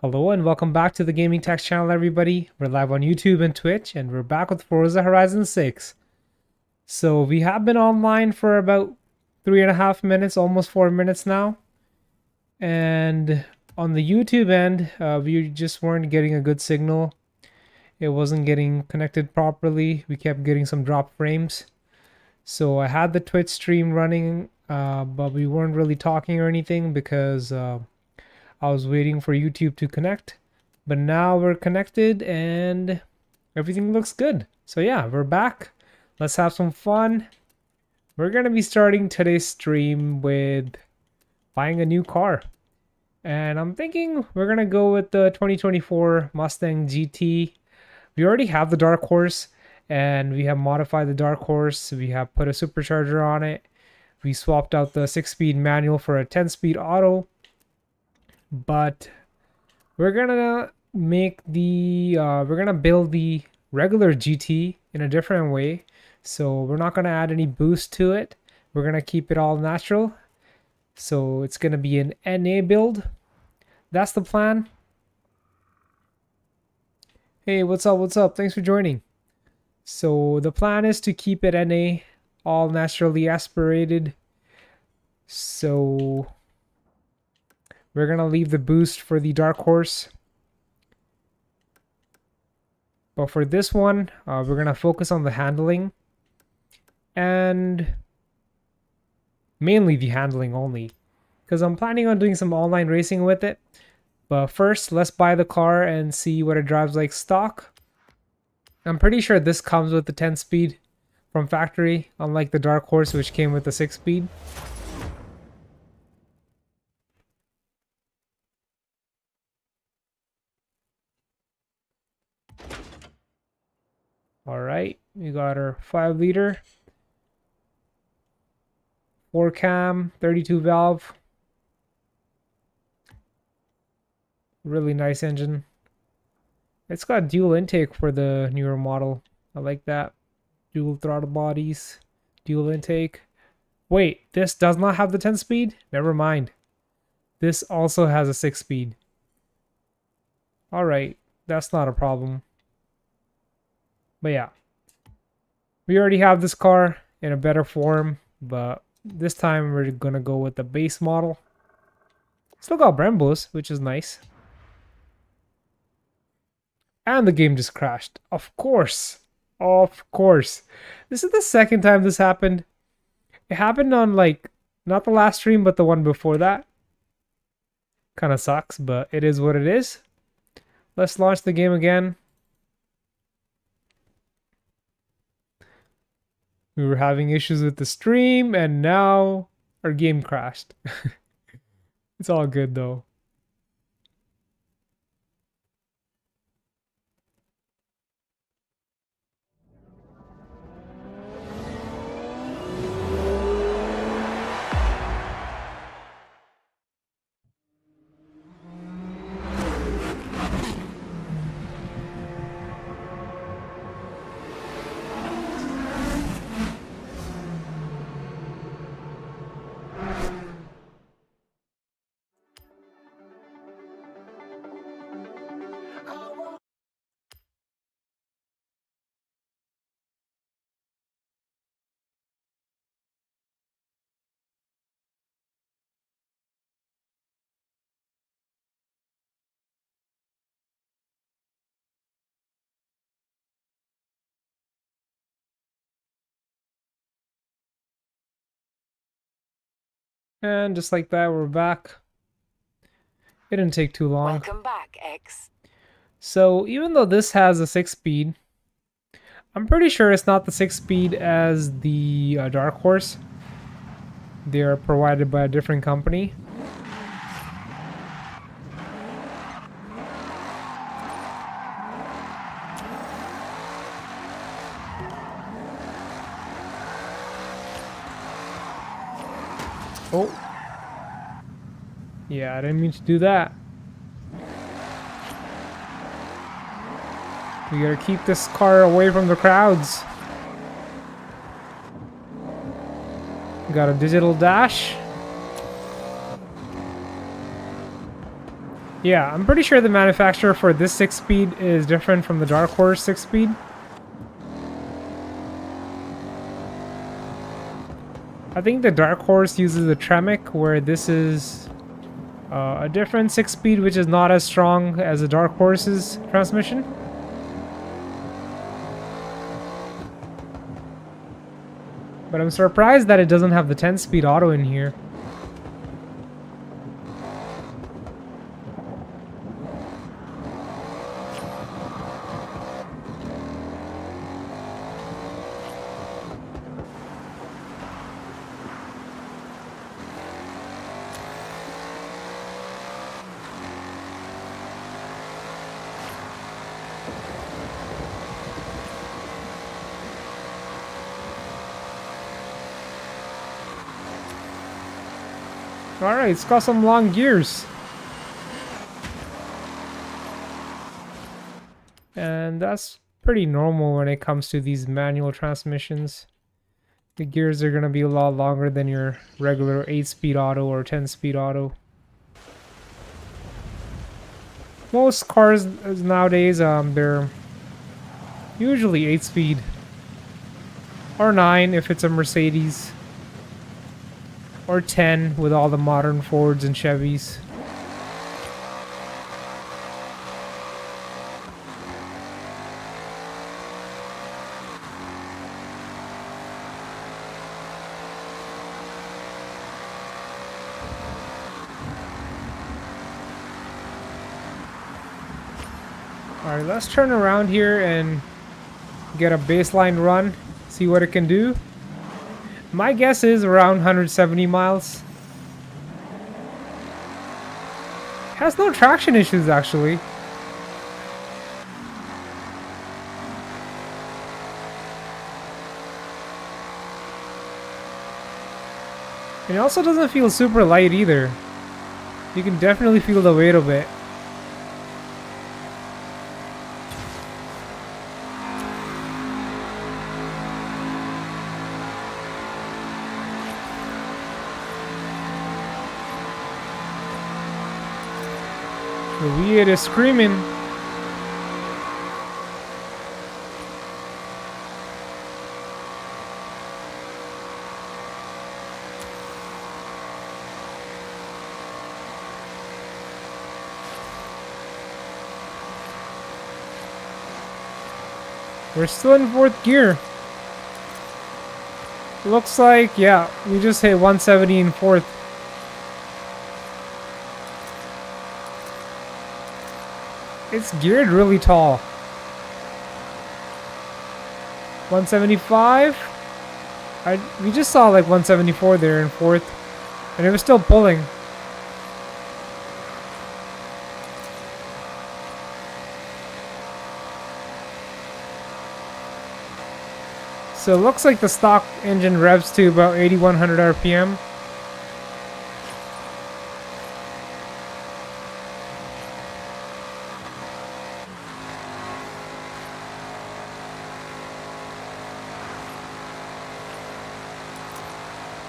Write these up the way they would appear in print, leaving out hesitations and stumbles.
Hello and welcome back to the Gaming Techs channel, everybody. We're live on YouTube and Twitch, and we're back with Forza Horizon 6. So we have been online for about 3.5 minutes, almost 4 minutes now. And on the YouTube end, we just weren't getting a good signal. It wasn't getting connected properly. We kept getting some drop frames. So I had the Twitch stream running, but we weren't really talking or anything because I was waiting for YouTube to connect, but now we're connected and everything looks good. So yeah, we're back. Let's have some fun. We're going to be starting today's stream with buying a new car. And I'm thinking we're going to go with the 2024 Mustang GT. We already have the Dark Horse and we have modified the Dark Horse. We have put a supercharger on it. We swapped out the 6-speed manual for a 10-speed auto. But we're gonna build the regular GT in a different way. So we're not gonna add any boost to it. We're gonna keep it all natural. So it's gonna be an NA build. That's the plan. Hey, what's up? What's up? Thanks for joining. So the plan is to keep it NA, all naturally aspirated. So we're going to leave the boost for the Dark Horse. But for this one, we're going to focus on the handling. And mainly the handling only. Because I'm planning on doing some online racing with it. But first, let's buy the car and see what it drives like stock. I'm pretty sure this comes with the 10-speed from factory, unlike the Dark Horse, which came with the 6-speed. Alright, we got our 5-liter, 4-cam, 32 valve. Really nice engine. It's got dual intake for the newer model. I like that. Dual throttle bodies, dual intake. Wait, this does not have the 10-speed? Never mind. This also has a 6-speed. Alright, that's not a problem. But yeah, we already have this car in a better form, but this time we're gonna go with the base model. Still got Brembos, which is nice. And the game just crashed. Of course. Of course. This is the second time this happened. It happened on, like, not the last stream, but the one before that. Kind of sucks, but it is what it is. Let's launch the game again. We were having issues with the stream, and now our game crashed. It's all good, though. And just like that, we're back. It didn't take too long. Welcome back, X. So even though this has a 6-speed, I'm pretty sure it's not the 6-speed as the Dark Horse. They are provided by a different company. Oh. Yeah, I didn't mean to do that. We gotta keep this car away from the crowds. Got a digital dash. Yeah, I'm pretty sure the manufacturer for this 6-speed is different from the Dark Horse 6-speed. I think the Dark Horse uses a Tremec, where this is a different 6-speed, which is not as strong as the Dark Horse's transmission. But I'm surprised that it doesn't have the 10-speed auto in here. Alright, it's got some long gears. And that's pretty normal when it comes to these manual transmissions. The gears are going to be a lot longer than your regular 8-speed auto or 10-speed auto. Most cars nowadays, they're usually 8-speed. Or 9 if it's a Mercedes. Or 10 with all the modern Fords and Chevys. Alright, let's turn around here and get a baseline run, see what it can do. My guess is around 170 miles. Has no traction issues, actually. And it also doesn't feel super light either. You can definitely feel the weight of it. The V8 is screaming. We're still in 4th gear. Looks like, yeah, we just hit 170 in 4th. It's geared really tall. 175. We just saw like 174 there in 4th, and it was still pulling. So it looks like the stock engine revs to about 8100 RPM.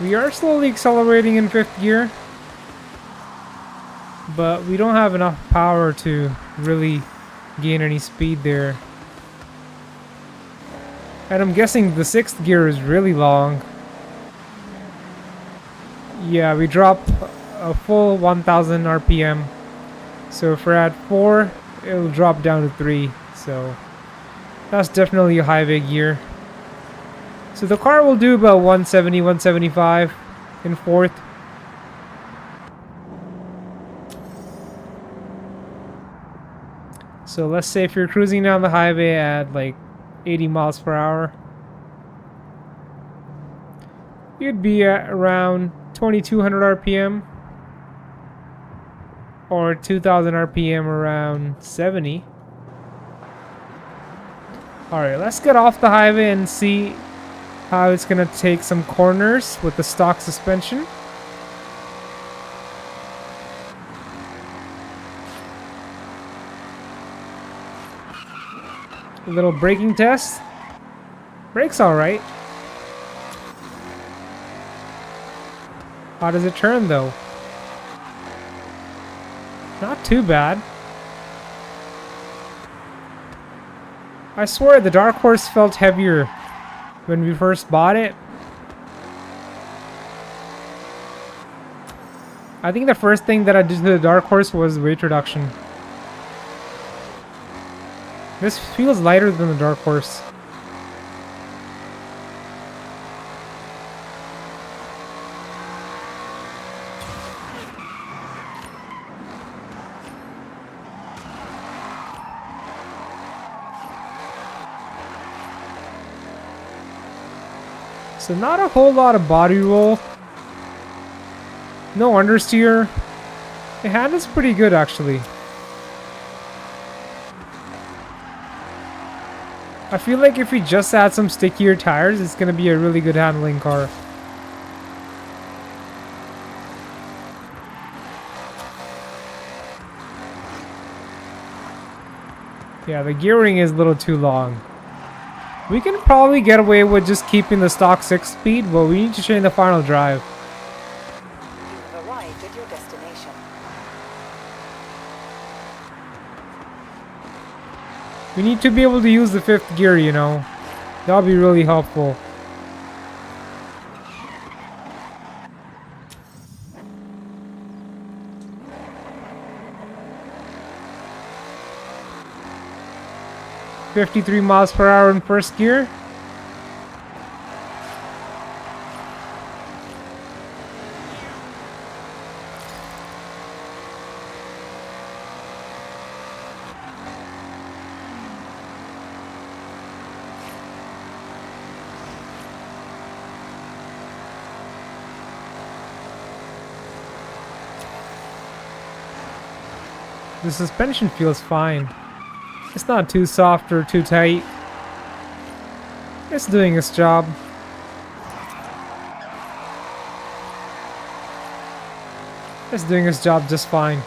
We are slowly accelerating in 5th gear, but we don't have enough power to really gain any speed there. And I'm guessing the 6th gear is really long. Yeah, we drop a full 1000 RPM. So if we're at 4, it'll drop down to 3. So that's definitely a highway gear. So the car will do about 170, 175 in 4th. So let's say if you're cruising down the highway at like 80 miles per hour, you'd be at around 2200 RPM or 2000 RPM around 70. Alright, let's get off the highway and see how it's gonna take some corners with the stock suspension. A little braking test. Brakes alright. How does it turn though? Not too bad. I swear the Dark Horse felt heavier when we first bought it. I think the first thing that I did to the Dark Horse was weight reduction. This feels lighter than the Dark Horse. So not a whole lot of body roll. No understeer. The hand is pretty good actually. I feel like if we just add some stickier tires, it's gonna be a really good handling car. Yeah, the gearing is a little too long. We can probably get away with just keeping the stock 6-speed, but we need to change the final drive. You have arrived at your destination. We need to be able to use the 5th gear, you know. That'll be really helpful. $53 miles per hour in first gear. The suspension feels fine. It's not too soft or too tight. It's doing its job. It's doing its job just fine.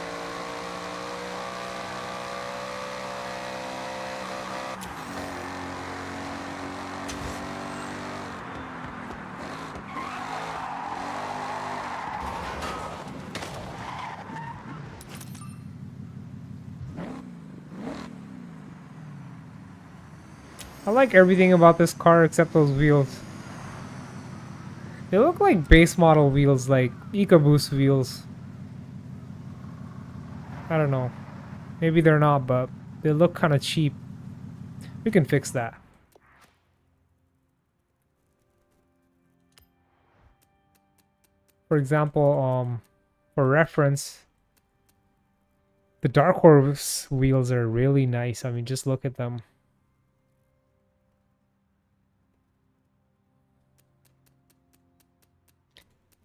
I like everything about this car except those wheels. They look like base model wheels, like EcoBoost wheels. I don't know. Maybe they're not, but they look kind of cheap. We can fix that. For example, for reference, the Dark Horse wheels are really nice. I mean, just look at them.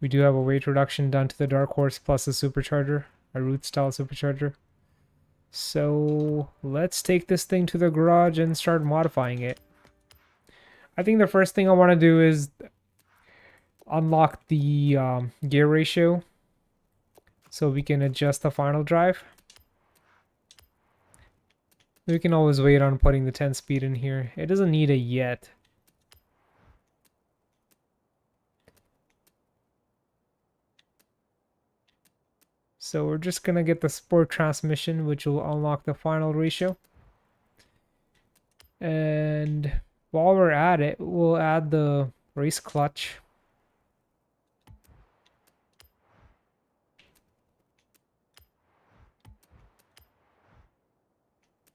We do have a weight reduction done to the Dark Horse plus a supercharger, a root style supercharger. So let's take this thing to the garage and start modifying it. I think the first thing I want to do is unlock the gear ratio so we can adjust the final drive. We can always wait on putting the 10 speed in here. It doesn't need it yet. So we're just gonna get the sport transmission, which will unlock the final ratio. And while we're at it, we'll add the race clutch.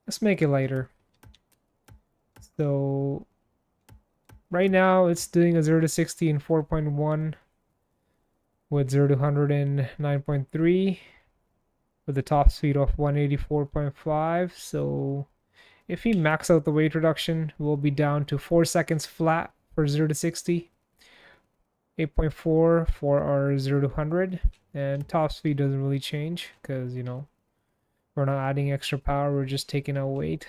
Let's make it lighter. So right now it's doing a 0 to 60 in 4.1. With 0 to 100 in 9.3 with a top speed of 184.5. So if we max out the weight reduction, we'll be down to 4 seconds flat for 0 to 60, 8.4 for our 0 to 100, and top speed doesn't really change because, you know, we're not adding extra power, we're just taking out weight.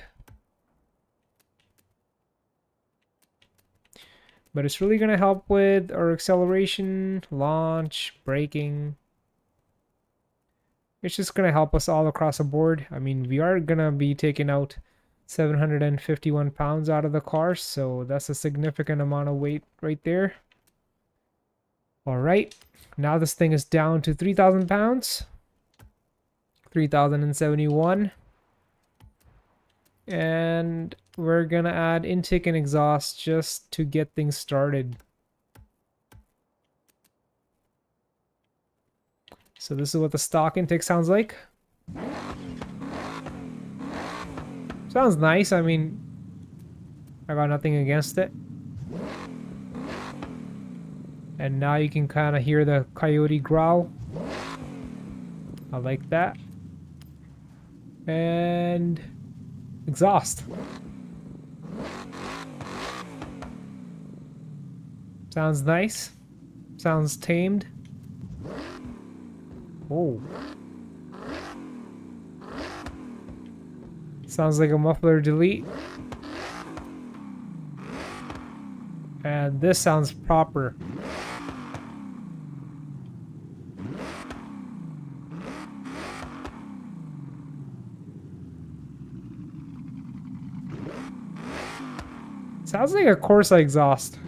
But it's really going to help with our acceleration, launch, braking. It's just going to help us all across the board. I mean, we are going to be taking out 751 pounds out of the car, so that's a significant amount of weight right there. All right, now this thing is down to 3,000 pounds. 3071. And we're gonna add intake and exhaust just to get things started. So this is what the stock intake sounds like. Sounds nice. I mean, I got nothing against it. And now you can kind of hear the coyote growl. I like that. And exhaust. Sounds nice. Sounds tamed. Oh. Sounds like a muffler delete. And this sounds proper. Sounds like a Corsa exhaust.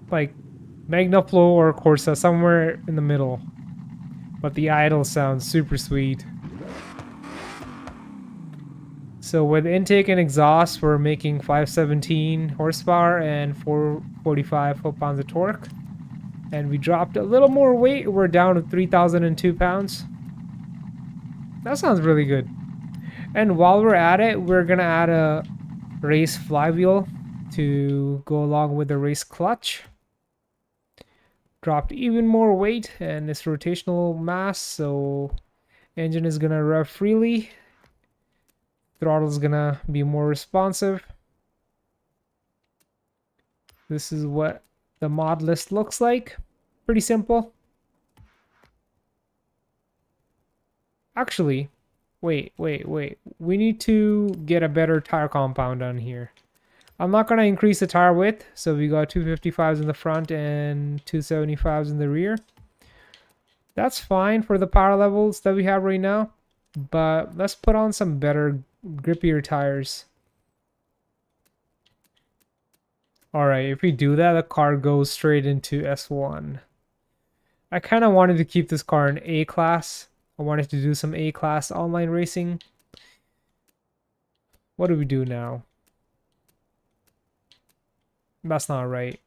Like Magnaflow or Corsa, somewhere in the middle. But the idle sounds super sweet. So with intake and exhaust, we're making 517 horsepower and 445 foot-pounds of torque. And we dropped a little more weight. We're down to 3,002 pounds. That sounds really good. And while we're at it, we're gonna add a race flywheel to go along with the race clutch. Dropped even more weight and it's rotational mass, so engine is gonna rev freely. Throttle is gonna be more responsive. This is what the mod list looks like. Pretty simple. Actually, wait. We need to get a better tire compound on here. I'm not going to increase the tire width, so we got 255s in the front and 275s in the rear. That's fine for the power levels that we have right now, but let's put on some better, grippier tires. Alright, if we do that, the car goes straight into S1. I kind of wanted to keep this car in A-class. I wanted to do some A-class online racing. What do we do now? That's not right.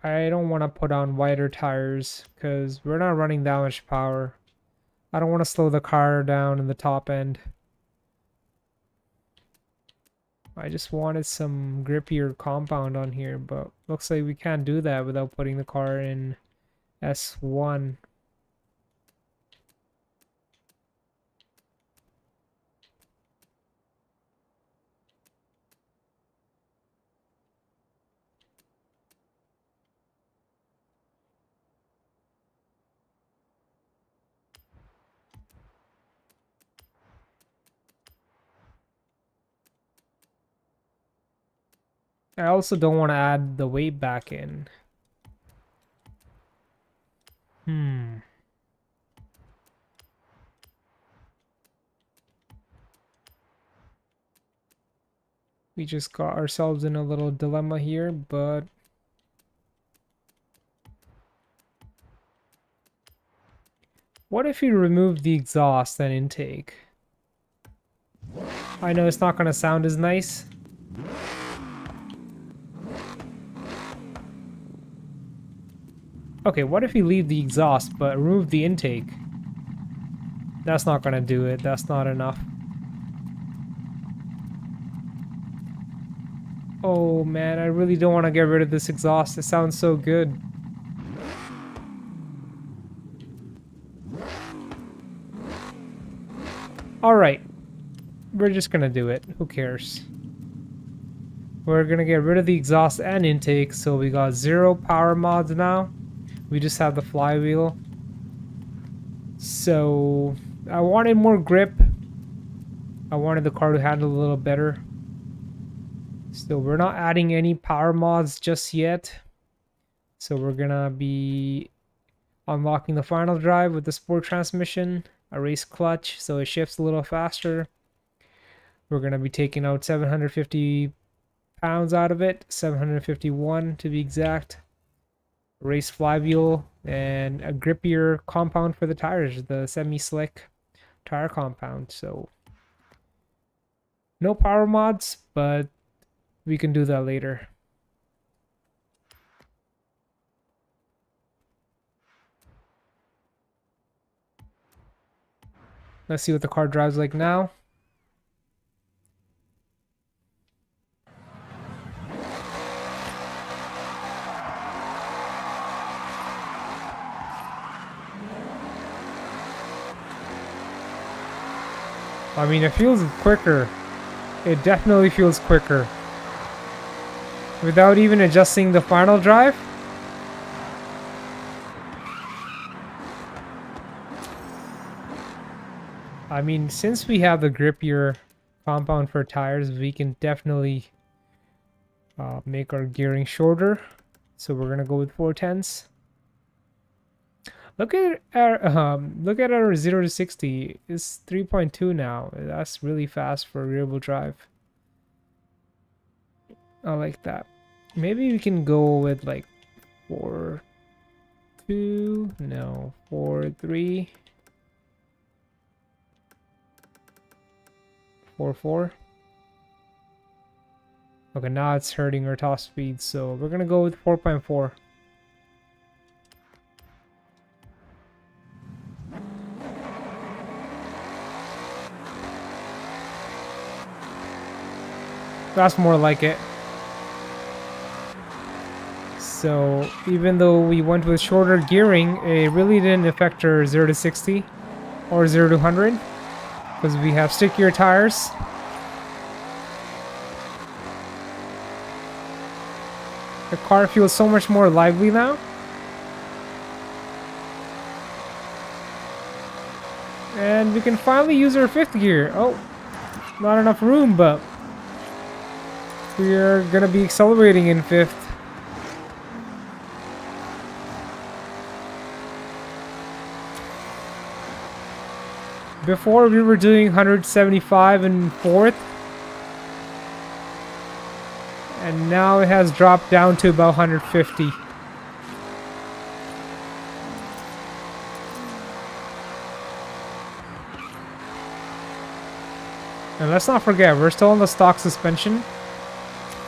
I don't want to put on wider tires because we're not running that much power. I don't want to slow the car down in the top end. I just wanted some grippier compound on here, but looks like we can't do that without putting the car in S1. I also don't want to add the weight back in. We just got ourselves in a little dilemma here, but what if you remove the exhaust and intake? I know it's not going to sound as nice. Okay, what if you leave the exhaust but remove the intake? That's not gonna do it. That's not enough. Oh man, I really don't want to get rid of this exhaust. It sounds so good. Alright. We're just gonna do it. Who cares? We're gonna get rid of the exhaust and intake, so we got 0 power mods now. We just have the flywheel. So I wanted more grip. I wanted the car to handle a little better. So we're not adding any power mods just yet. So we're gonna be unlocking the final drive with the sport transmission. a race clutch, so it shifts a little faster. We're going to be taking out 750 pounds out of it, 751 to be exact. Race flywheel and a grippier compound for the tires, the semi-slick tire compound. So no power mods, but we can do that later. Let's see what the car drives like now. I mean, it feels quicker. It definitely feels quicker. Without even adjusting the final drive. I mean, since we have the grippier compound for tires, we can definitely make our gearing shorter. So we're gonna go with 410s. Look at our 0 to 60. It's 3.2 now. That's really fast for a rear-wheel drive. I like that. Maybe we can go with like 4.2. No, 4.3. 4.4. Okay, now it's hurting our top speed, so we're gonna go with 4.4. That's more like it. So even though we went with shorter gearing, it really didn't affect our 0 to 60 or 0 to 100 because we have stickier tires. The car feels so much more lively now. And we can finally use our 5th gear. Oh, not enough room, but we are gonna be accelerating in 5th. Before we were doing 175 in 4th. And now it has dropped down to about 150. And let's not forget, we're still on the stock suspension.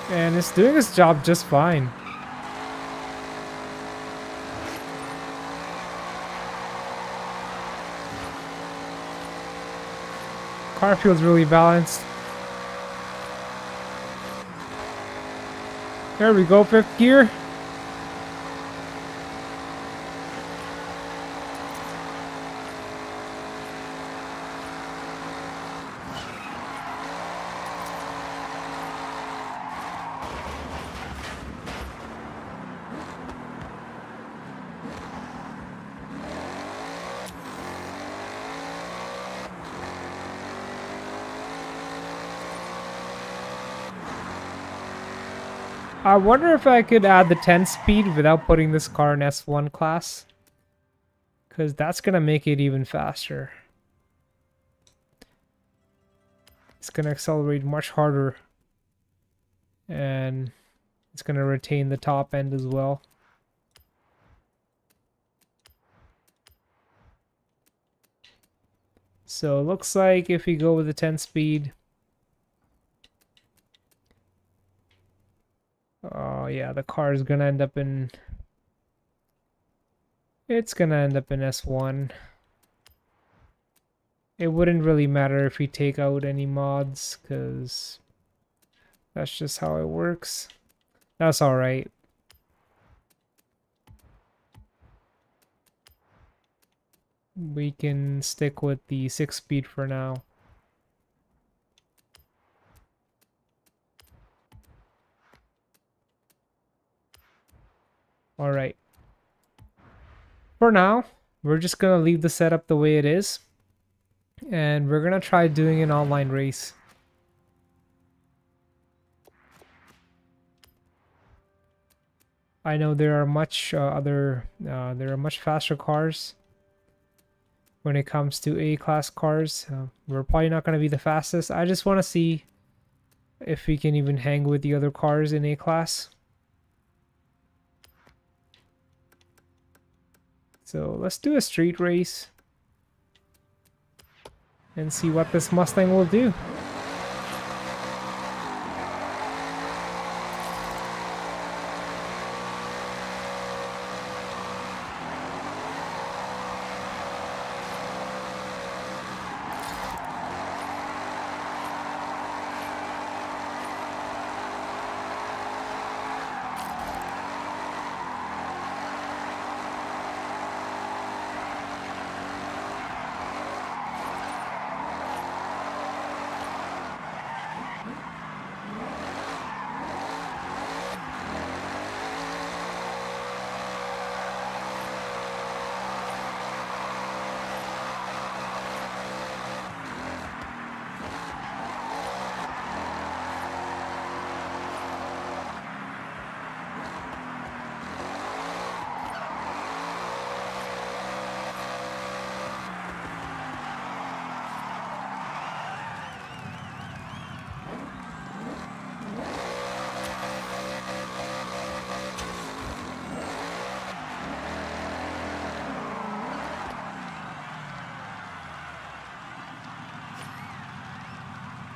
And it's doing its job just fine. Car feels really balanced. There we go, 5th gear. I wonder if I could add the 10 speed without putting this car in S1 class. Because that's going to make it even faster. It's going to accelerate much harder. And it's going to retain the top end as well. So it looks like if we go with the 10 speed... Oh yeah, the car is gonna end up in... It's gonna end up in S1. It wouldn't really matter if we take out any mods, because that's just how it works. That's alright. We can stick with the 6 speed for now. Alright. For now, we're just gonna leave the setup the way it is. And we're gonna try doing an online race. I know there are much faster cars. when it comes to A-class cars. We're probably not going to be the fastest. I just want to see if we can even hang with the other cars in A-class. So let's do a street race and see what this Mustang will do.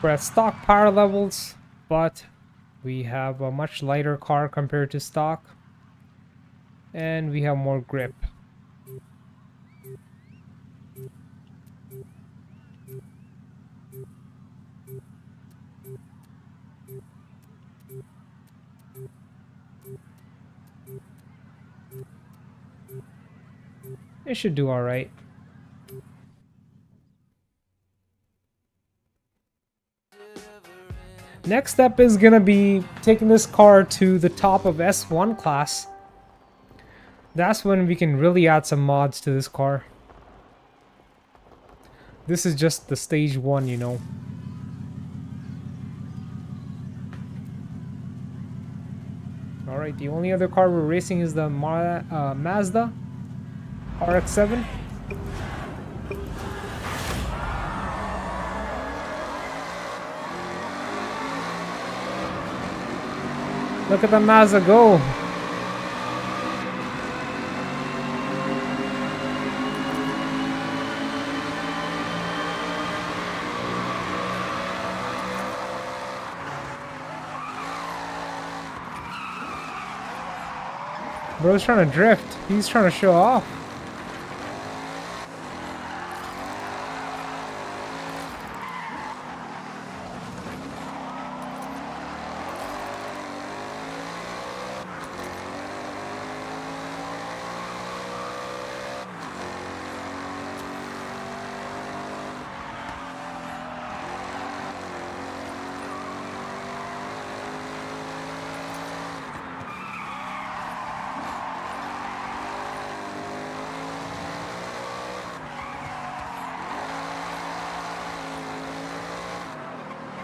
We're at stock power levels, but we have a much lighter car compared to stock, and we have more grip. It should do all right. Next step is gonna be taking this car to the top of S1 class. That's when we can really add some mods to this car. This is just the stage 1, you know. Alright, the only other car we're racing is the Mazda RX-7. Look at the Mazda go! Bro's trying to drift. He's trying to show off.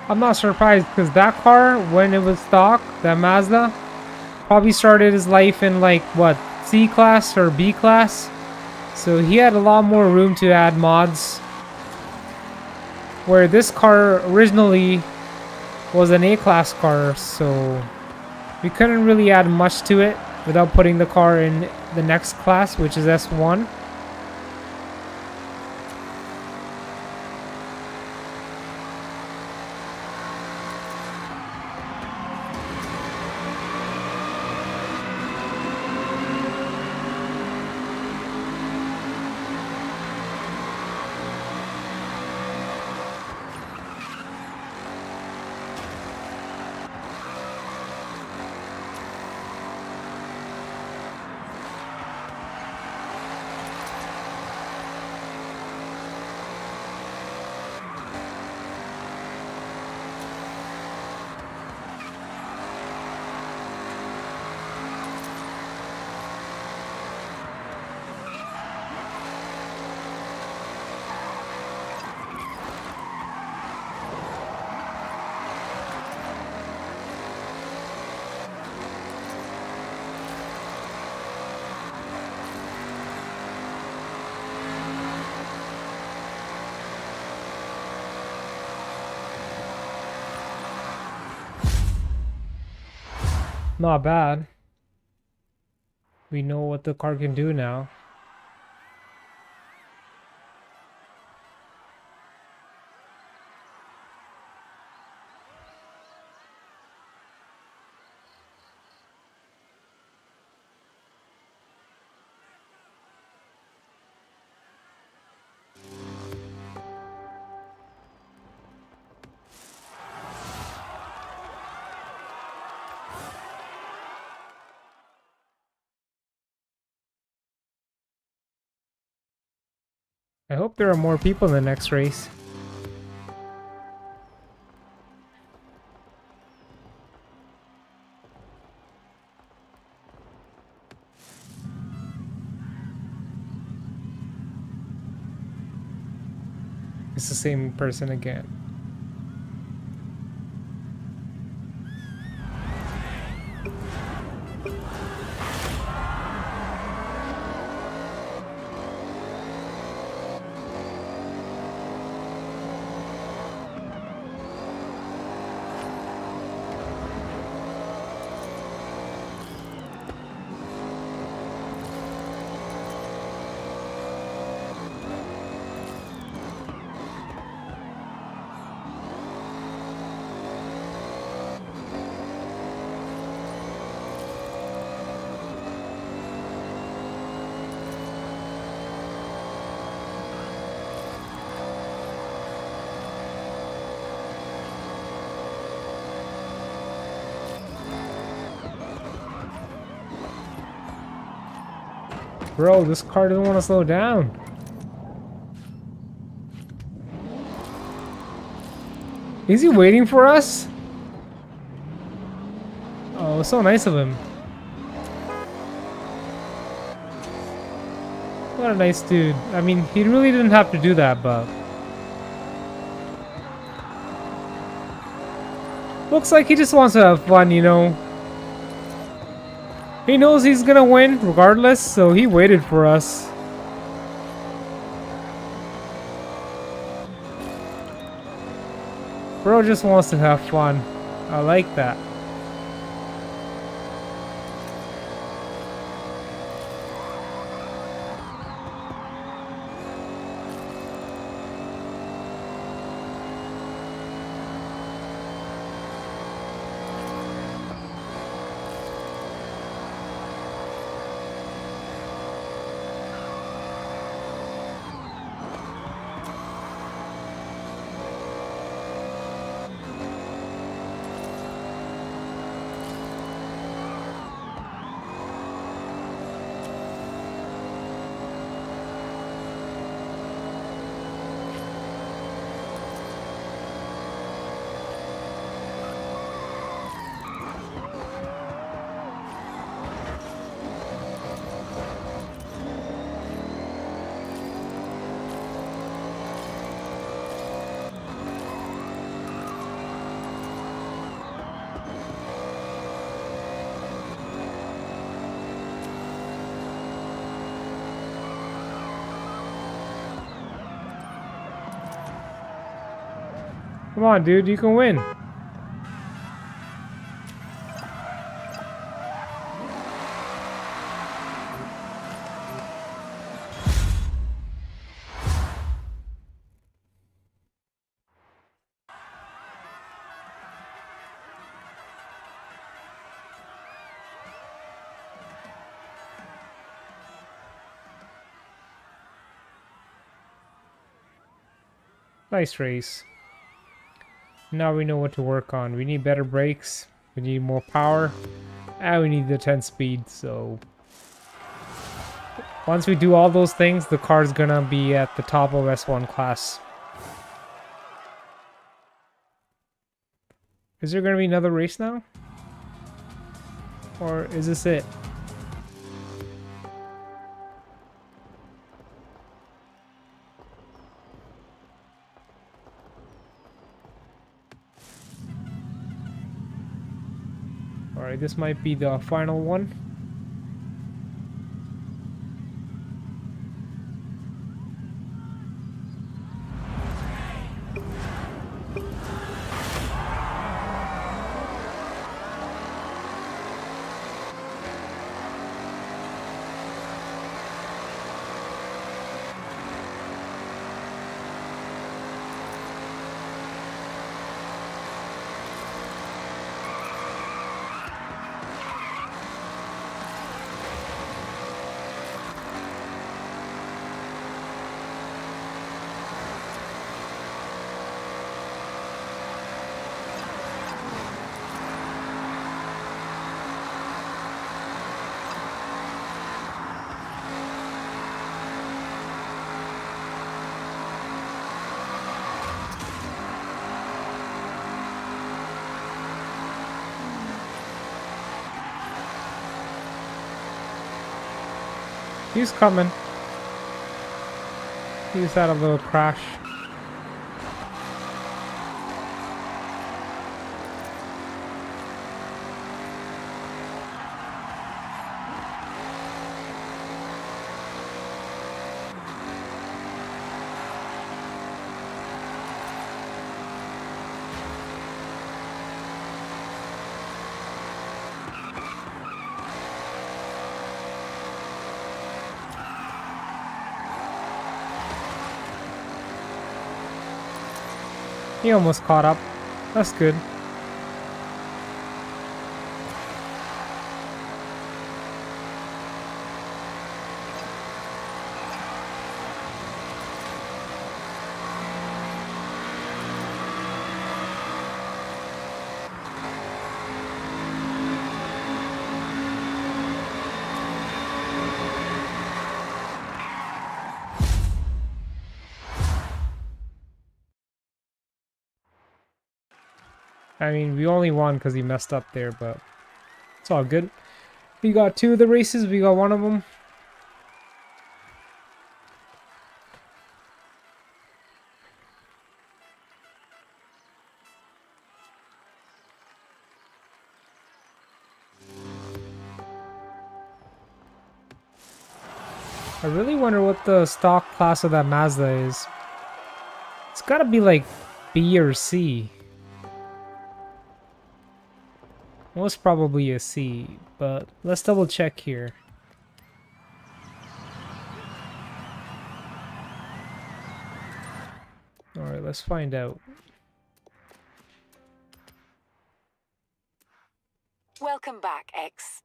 I'm not surprised because that car, when it was stock, that Mazda, probably started his life in like, what, C class or B class? So he had a lot more room to add mods. Where this car originally was an A class car, so we couldn't really add much to it without putting the car in the next class, which is S1. Not bad. We know what the car can do now. I hope there are more people in the next race. It's the same person again. Bro, this car doesn't want to slow down. Is he waiting for us? Oh, so nice of him. What a nice dude. I mean, he really didn't have to do that, but... looks like he just wants to have fun, you know? He knows he's gonna win regardless, so he waited for us. Bro just wants to have fun. I like that. Come on, dude, you can win. Nice race. Now we know what to work on. We need better brakes, we need more power, and we need the 10 speed, so... once we do all those things, the car's gonna be at the top of S1 class. Is there gonna be another race now? Or is this it? Alright, this might be the final one. He's coming. He's had a little crash. He almost caught up. That's good. I mean, we only won because he messed up there, but it's all good. We got 2 of the races. We got 1 of them. I really wonder what the stock class of that Mazda is. It's gotta be like B or C. Most probably a C, but let's double check here. Alright, let's find out. Welcome back, X.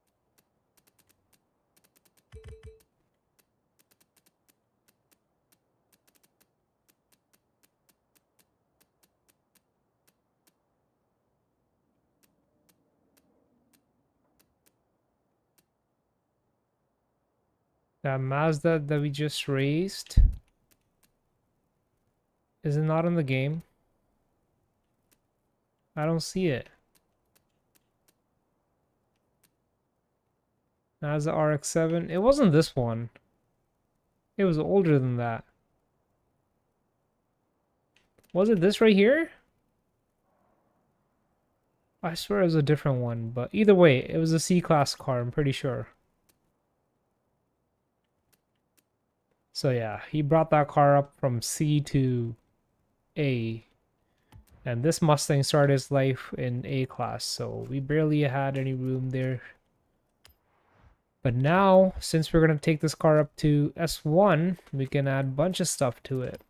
That Mazda that we just raised, is it not in the game? I don't see it. Mazda RX-7. It wasn't this one. It was older than that. Was it this right here? I swear it was a different one, but either way, it was a C-class car, I'm pretty sure. So yeah, he brought that car up from C to A. And this Mustang started its life in A class, so we barely had any room there. But now, since we're going to take this car up to S1, we can add a bunch of stuff to it.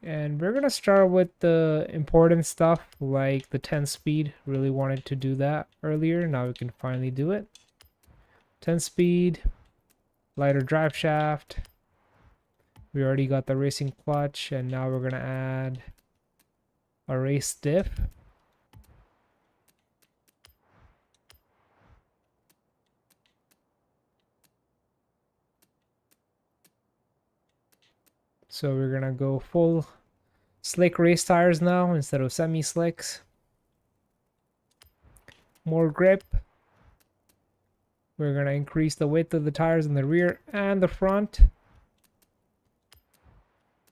And we're going to start with the important stuff, like the 10 speed. Really wanted to do that earlier, now we can finally do it. 10 speed, lighter drive shaft. We already got the racing clutch, and now we're going to add a race diff. So we're gonna go full slick race tires now instead of semi-slicks. More grip. We're gonna increase the width of the tires in the rear and the front.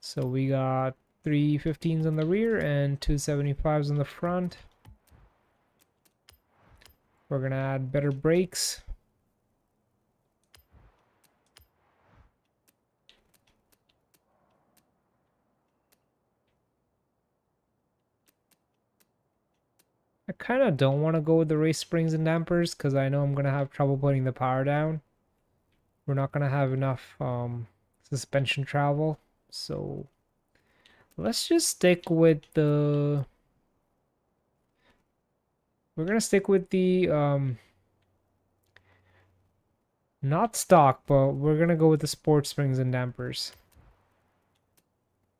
So we got 315s on the rear and 275s on the front. We're gonna add better brakes. I kind of don't want to go with the race springs and dampers because I know I'm going to have trouble putting the power down. We're not going to have enough suspension travel. So let's just stick with the... We're going to stick with the... not stock, but we're going to go with the sport springs and dampers.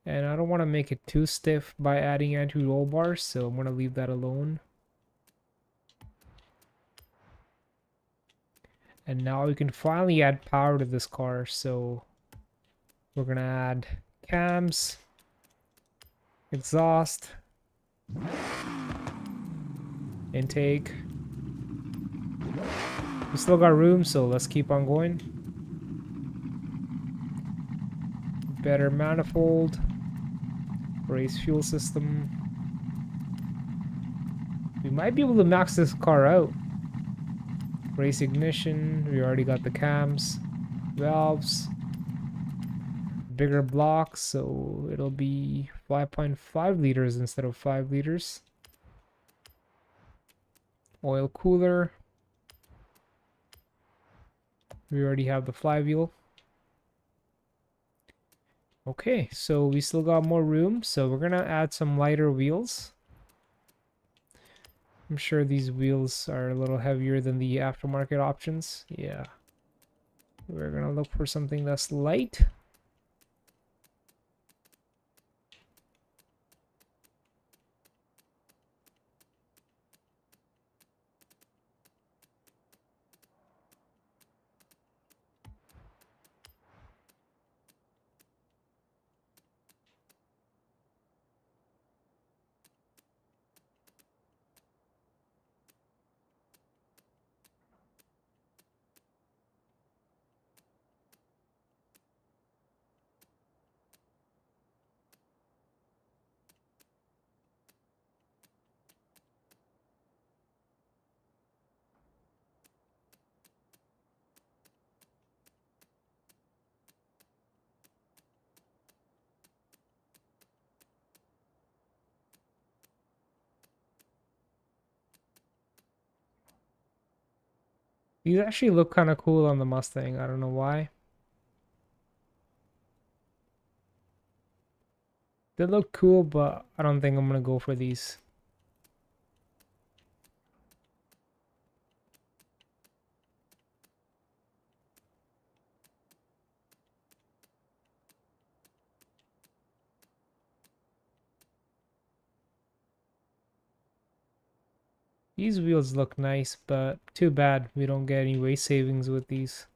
And I don't want to make it too stiff by adding anti-roll bars, so I'm going to leave that alone. And now we can finally add power to this car, so we're gonna add cams, exhaust, intake. We still got room, so let's keep on going. better manifold, race fuel system. We might be able to max this car out. Race ignition, we already got the cams, valves, bigger blocks, so it'll be 5.5 liters instead of 5 liters. Oil cooler. We already have the flywheel. Okay, so we still got more room, so we're gonna add some lighter wheels. I'm sure these wheels are a little heavier than the aftermarket options. Yeah. We're gonna look for something that's light. These actually look kind of cool on the Mustang. I don't know why. They look cool, but I don't think I'm gonna go for these. These wheels look nice, but too bad we don't get any weight savings with these.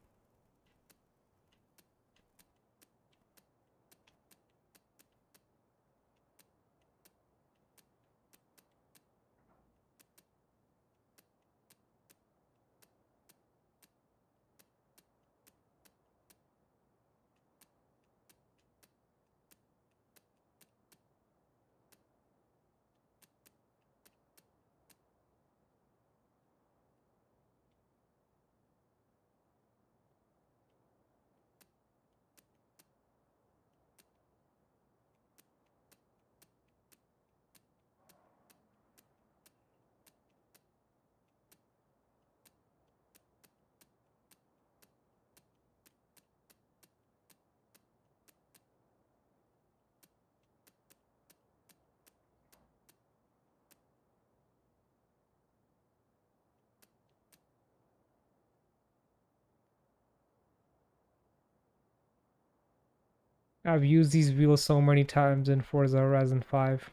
I've used these wheels so many times in Forza Horizon 5.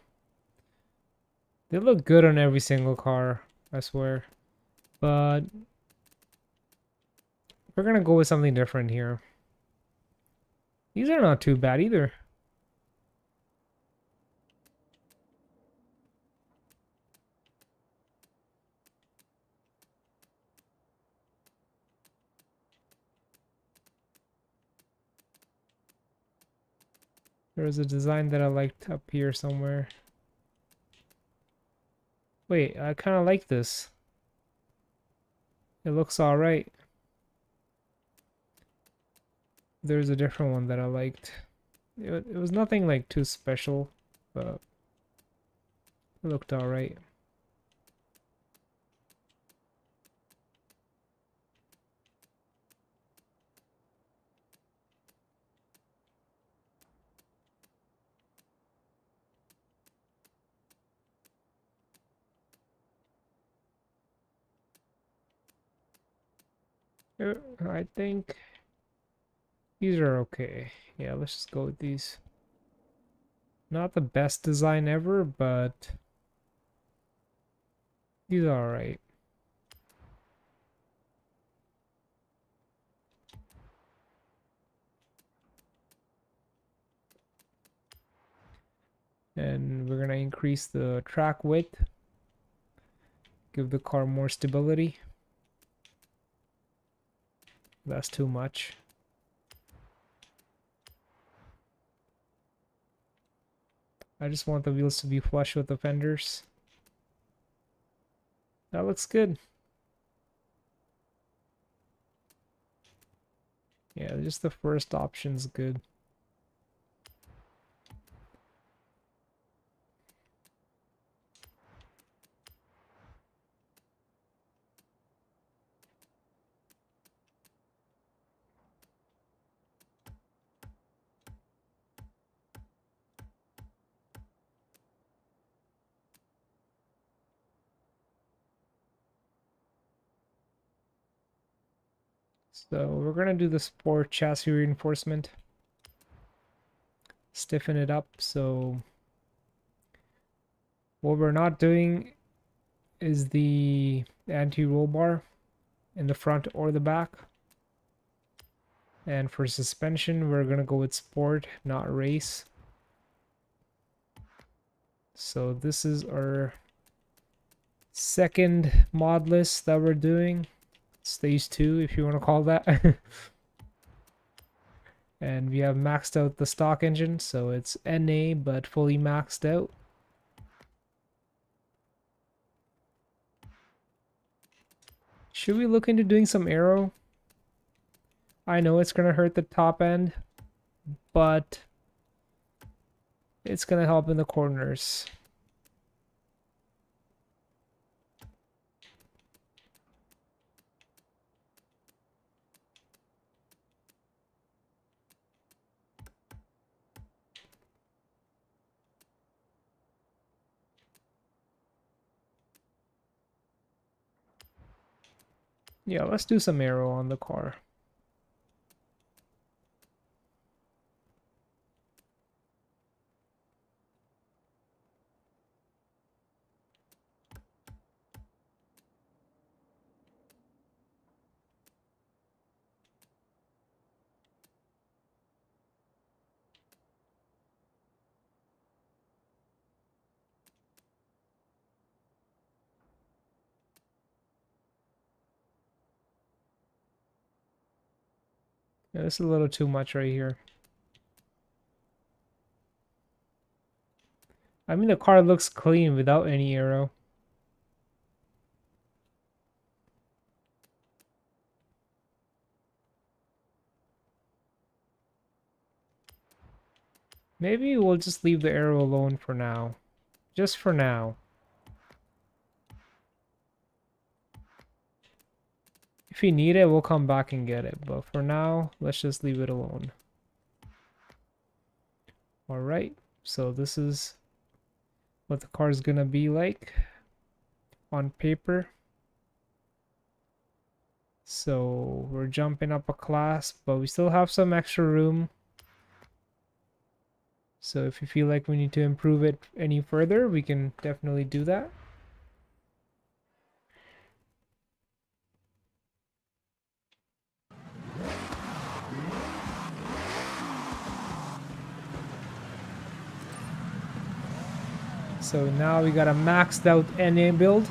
They look good on every single car, I swear. But we're gonna go with something different here. These are not too bad either. There's a design that I liked up here somewhere. Wait, I kind of like this. It looks alright. There's a different one that I liked. It was nothing like too special, but it looked alright. I think these are okay. Yeah, let's just go with these. Not the best design ever, but these are alright. And we're gonna increase the track width, give the car more stability. That's too much. I just want the wheels to be flush with the fenders. That looks good. Yeah, just the first option's good. So we're gonna do the sport chassis reinforcement. Stiffen it up. So what we're not doing is the anti-roll bar in the front or the back. And for suspension, we're gonna go with sport, not race. So this is our second mod list that we're doing. Stage 2, if you want to call that. And we have maxed out the stock engine, so it's NA but fully maxed out. Should we look into doing some aero? I know it's gonna hurt the top end, but it's gonna help in the corners. Yeah, let's do some aero on the car. Yeah, this is a little too much right here. I mean, the car looks clean without any aero. Maybe we'll just leave the aero alone for now. Just for now. If we need it, we'll come back and get it. But for now, let's just leave it alone. Alright, so this is what the car is gonna be like on paper. So we're jumping up a class, but we still have some extra room. So if you feel like we need to improve it any further, we can definitely do that. So now we got a maxed out NA build.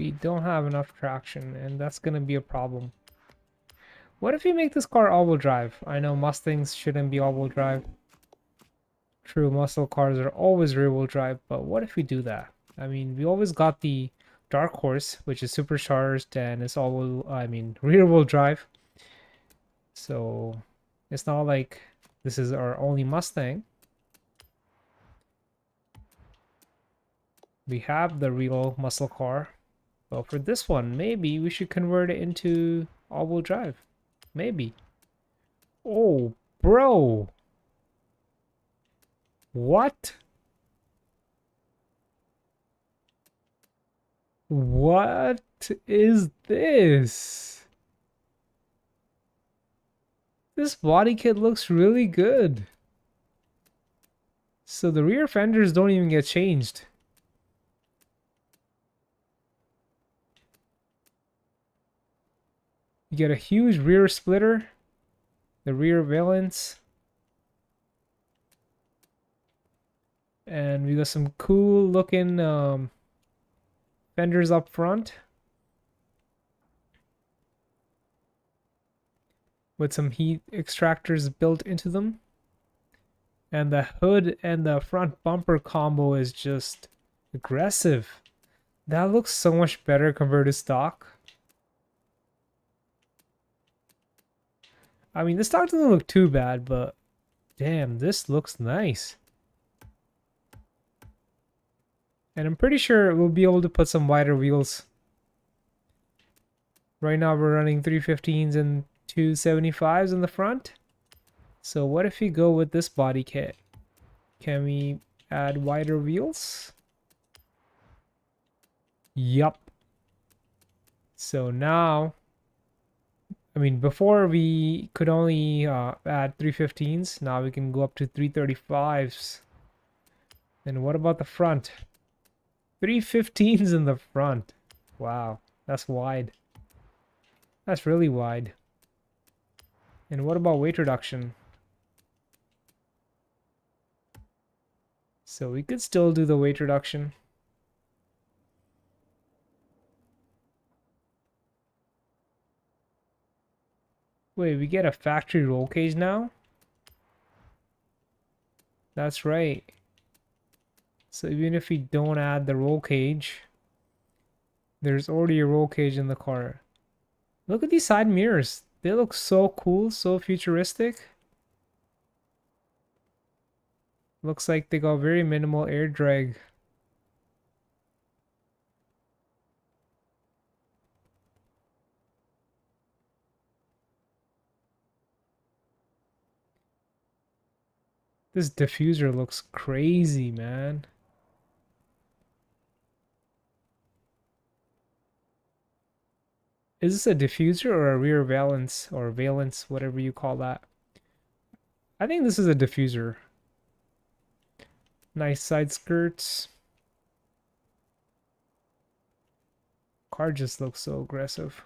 We don't have enough traction, and that's gonna be a problem. What if we make this car all-wheel drive? I know Mustangs shouldn't be all-wheel drive. True, muscle cars are always rear-wheel drive, but what if we do that? I mean, we always got the Dark Horse, which is supercharged and it's all, I mean, rear-wheel drive. So it's not like this is our only Mustang. We have the real muscle car. But for this one, maybe we should convert it into all-wheel drive. Maybe. Oh, bro. What? What is this? This body kit looks really good. So the rear fenders don't even get changed. You get a huge rear splitter, the rear valence, and we got some cool looking fenders up front with some heat extractors built into them. And the hood and the front bumper combo is just aggressive. That looks so much better compared to stock. I mean, the stock doesn't look too bad, but damn, this looks nice. And I'm pretty sure we'll be able to put some wider wheels. Right now we're running 315s and 275s in the front. So what if we go with this body kit? Can we add wider wheels? Yup. So now, I mean, before we could only add 315s. Now we can go up to 335s. And what about the front? 315s in the front. Wow, that's wide. That's really wide. And what about weight reduction? So we could still do the weight reduction. Wait, we get a factory roll cage now? That's right. So even if we don't add the roll cage, there's already a roll cage in the car. Look at these side mirrors. They look so cool, so futuristic. Looks like they got very minimal air drag. This diffuser looks crazy, man. Is this a diffuser or a rear valence or valence, whatever you call that? I think this is a diffuser. Nice side skirts. Car just looks so aggressive.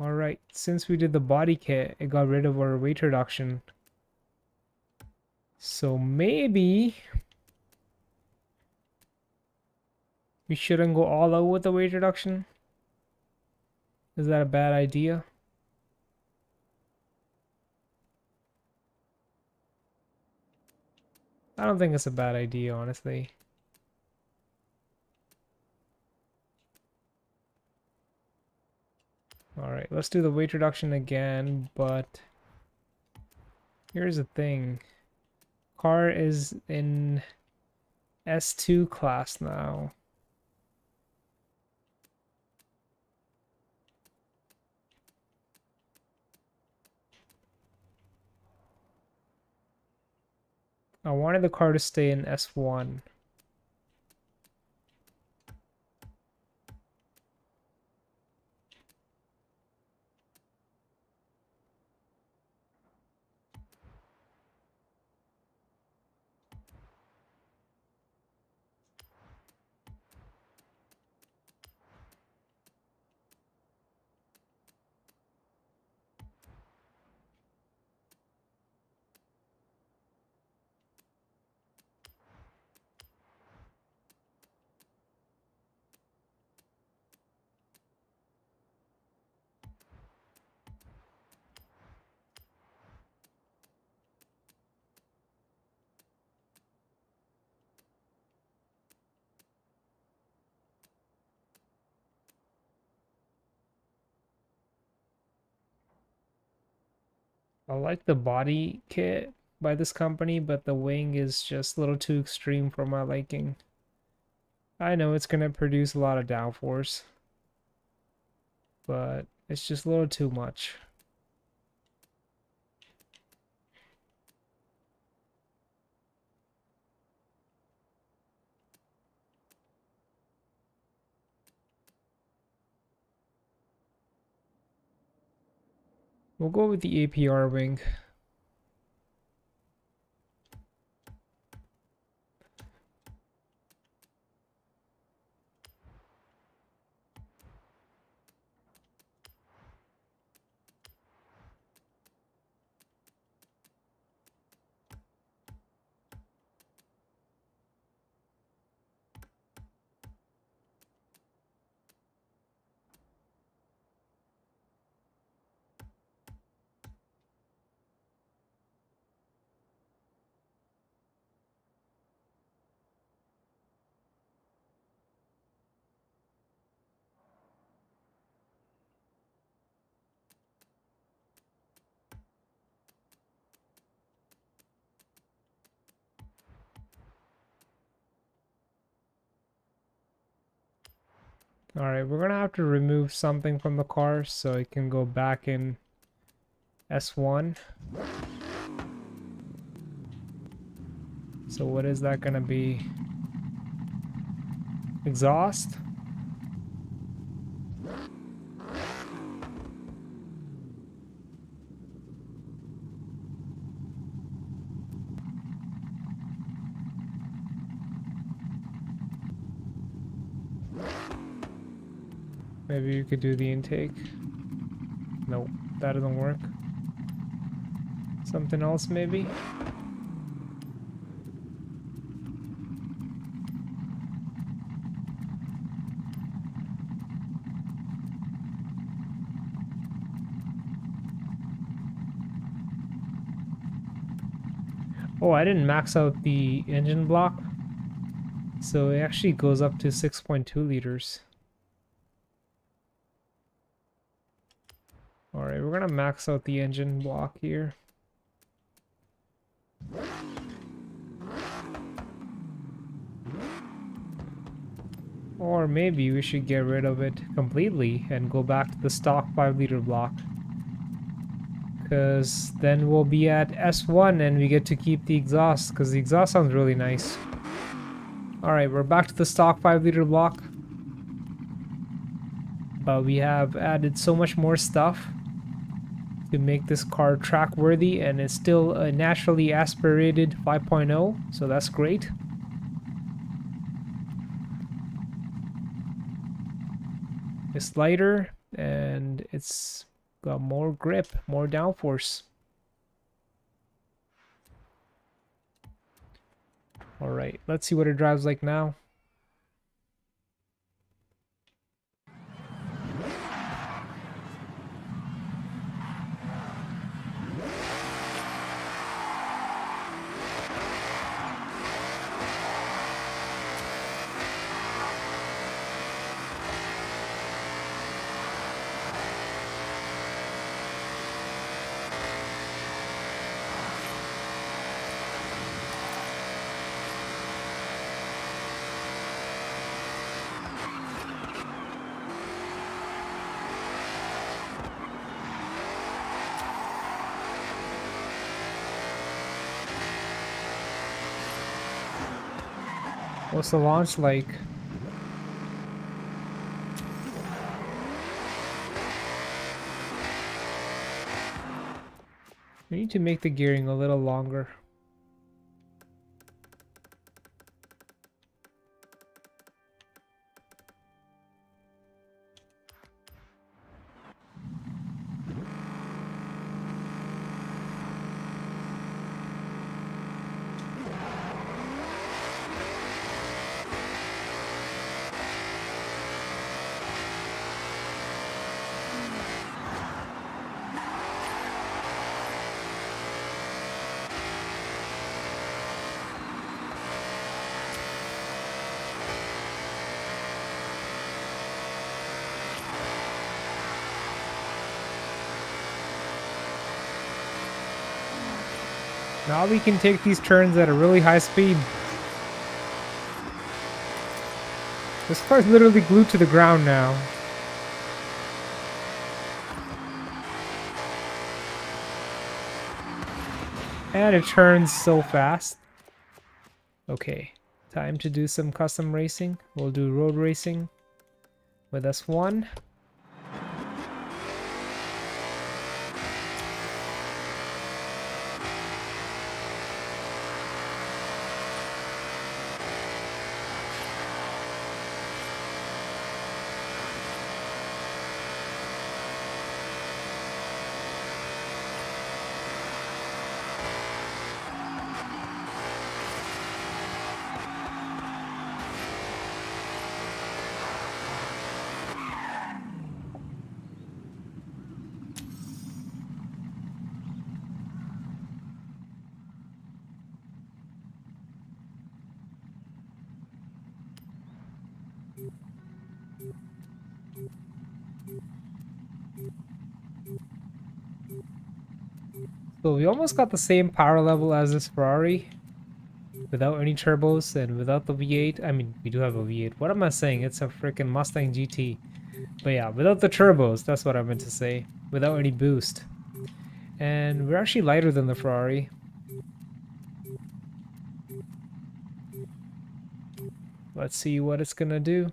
Alright, since we did the body kit, it got rid of our weight reduction. So maybe we shouldn't go all out with the weight reduction. Is that a bad idea? I don't think it's a bad idea, honestly. Alright, let's do the weight reduction again, but here's the thing. Car is in S2 class now. I wanted the car to stay in S1. I like the body kit by this company, but the wing is just a little too extreme for my liking. I know it's gonna produce a lot of downforce, but it's just a little too much. We'll go with the APR wing. Alright, we're gonna have to remove something from the car so it can go back in S1. So what is that gonna be? Exhaust? Maybe you could do the intake. Nope, that doesn't work. Something else maybe? Oh, I didn't max out the engine block. So it actually goes up to 6.2 liters. Alright, we're gonna max out the engine block here. Or maybe we should get rid of it completely and go back to the stock 5-liter block. Because then we'll be at S1 and we get to keep the exhaust, because the exhaust sounds really nice. Alright, we're back to the stock 5-liter block. But we have added so much more stuff to make this car track worthy, and it's still a naturally aspirated 5.0, so that's great. It's lighter and it's got more grip, more downforce. Alright, let's see what it drives like now. What's the launch like? We need to make the gearing a little longer. Now we can take these turns at a really high speed. This car's literally glued to the ground now. And it turns so fast. Okay, time to do some custom racing. We'll do road racing with S1. So we almost got the same power level as this Ferrari without any turbos and without the V8. I mean, we do have a V8. What am I saying? It's a freaking Mustang GT. But yeah, without the turbos, that's what I meant to say. Without any boost. And we're actually lighter than the Ferrari. Let's see what it's gonna do.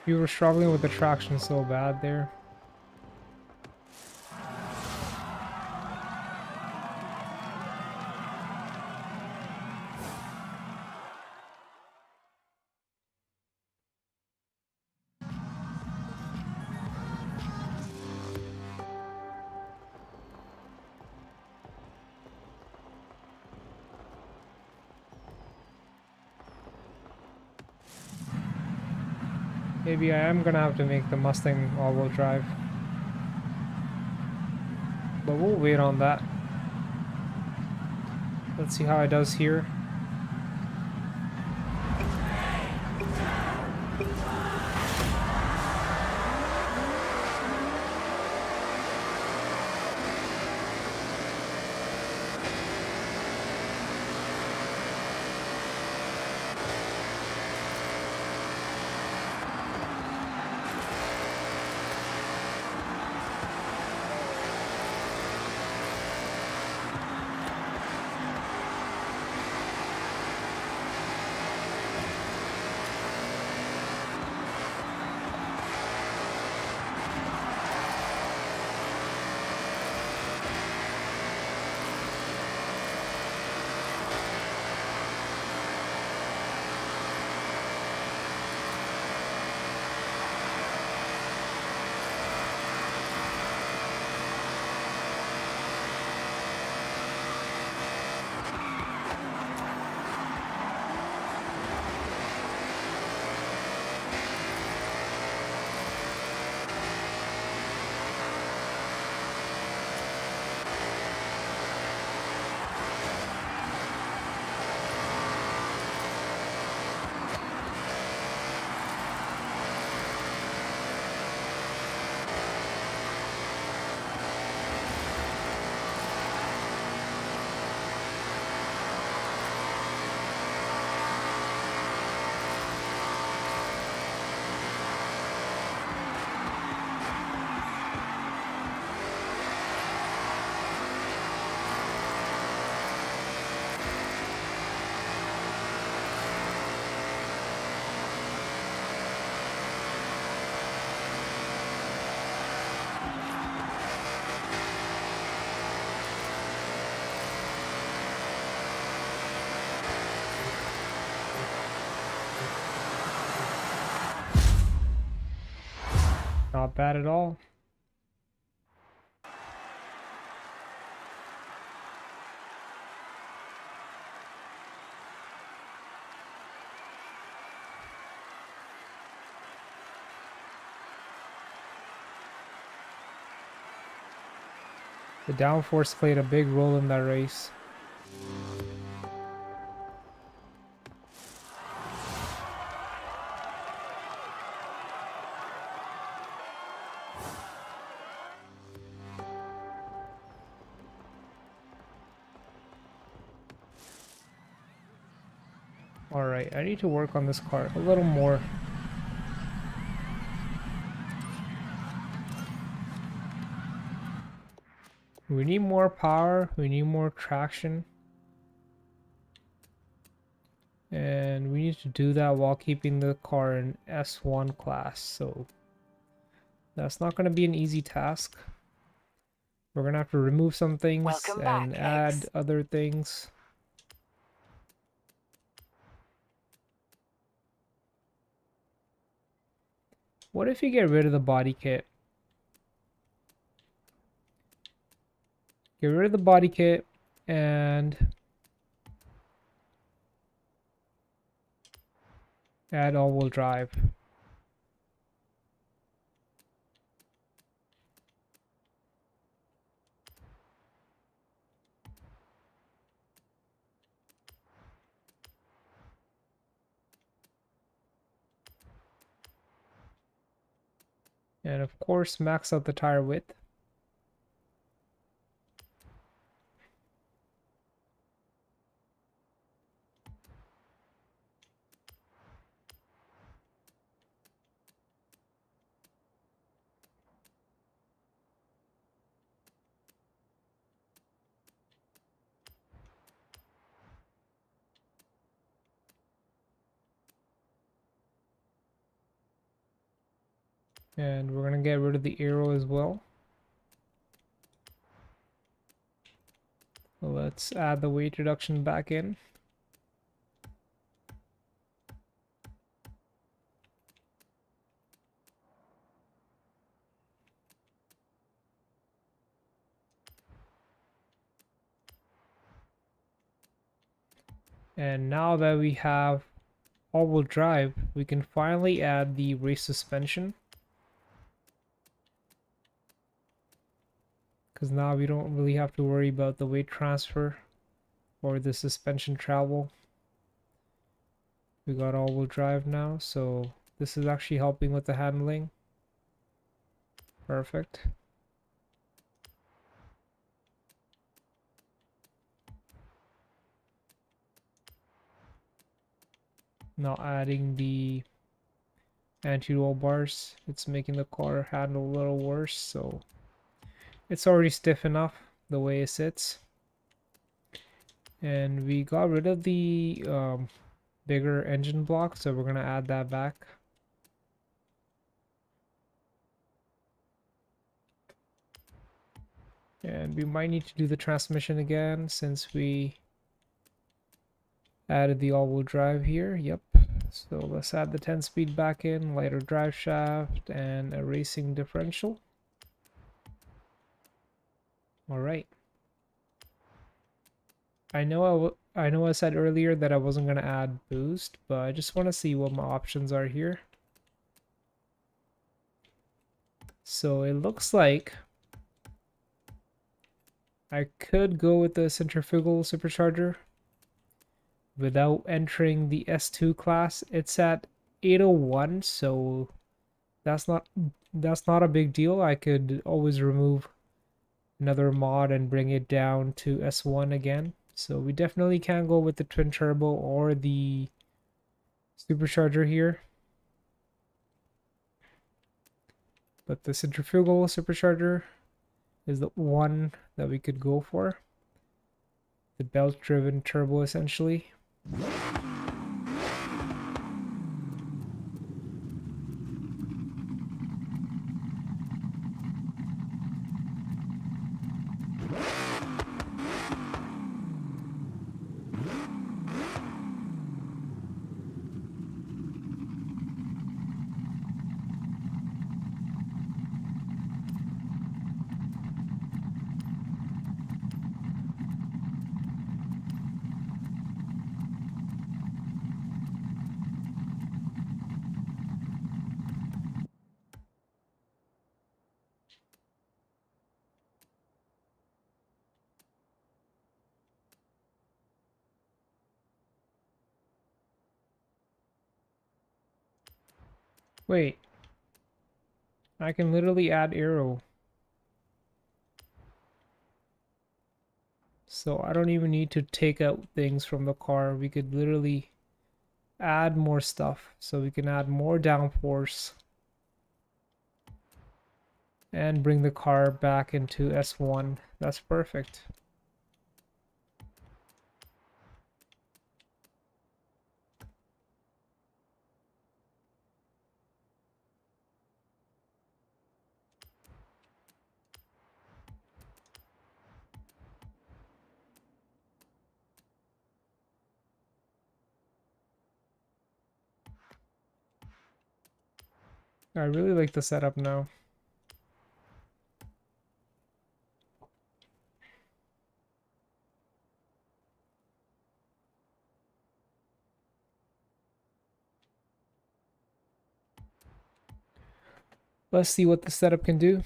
You were struggling with the traction so bad there. Maybe I am gonna have to make the Mustang all-wheel drive. But we'll wait on that. Let's see how it does here. Not bad at all. The downforce played a big role in that race. Alright, I need to work on this car a little more. We need more power, we need more traction. And we need to do that while keeping the car in S1 class, so that's not going to be an easy task. We're going to have to remove some things Welcome and back, add X. other things. What if you get rid of the body kit? Get rid of the body kit and add all-wheel drive. And of course, max out the tire width. And we're gonna get rid of the arrow as well. Let's add the weight reduction back in. And now that we have all-wheel drive, we can finally add the race suspension. Because now we don't really have to worry about the weight transfer or the suspension travel. We got all-wheel drive now, so this is actually helping with the handling. Perfect. Now adding the anti-roll bars, it's making the car handle a little worse, so it's already stiff enough the way it sits. And we got rid of the bigger engine block, so we're gonna add that back. And we might need to do the transmission again since we added the all-wheel drive here. Yep. So let's add the 10-speed back in, lighter drive shaft, and a racing differential. All right. I know I said earlier that I wasn't gonna add boost, but I just want to see what my options are here. So it looks like I could go with the centrifugal supercharger without entering the S2 class. It's at 801, so that's not a big deal. I could always remove another mod and bring it down to S1 again. So we definitely can go with the twin turbo or the supercharger here. But the centrifugal supercharger is the one that we could go for. The belt-driven turbo, essentially. Wait, I can literally add aero. So I don't even need to take out things from the car. We could literally add more stuff. So we can add more downforce and bring the car back into S1. That's perfect. I really like the setup now. Let's see what the setup can do.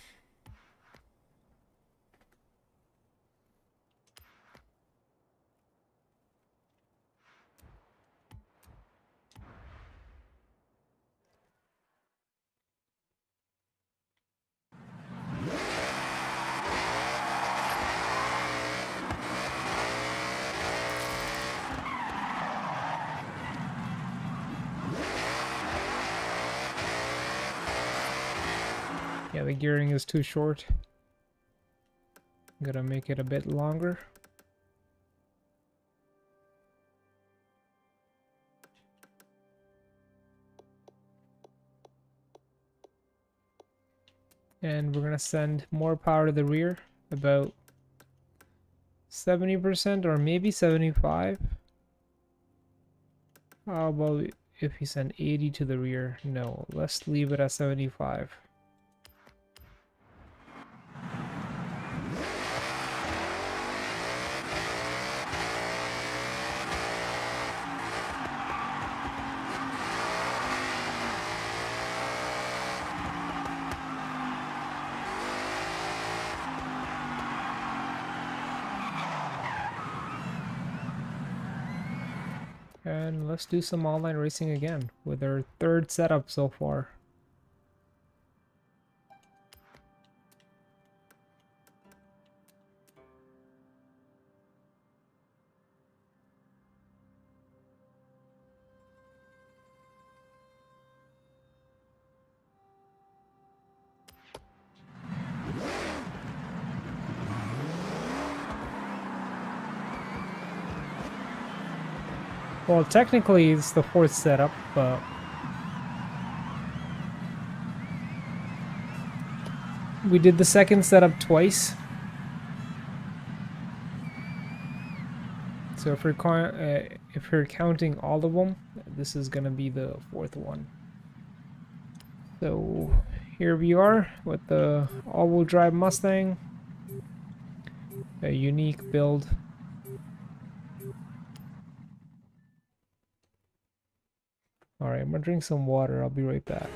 Yeah, the gearing is too short. Gotta make it a bit longer. And we're gonna send more power to the rear, about 70% or maybe 75. How about if we send 80 to the rear? No, let's leave it at 75. And let's do some online racing again with our third setup so far. Well, technically it's the fourth setup, but we did the second setup twice. So if you're counting all of them, this is gonna be the fourth one. So here we are with the all-wheel drive Mustang, a unique build. Alright, I'm gonna drink some water. I'll be right back.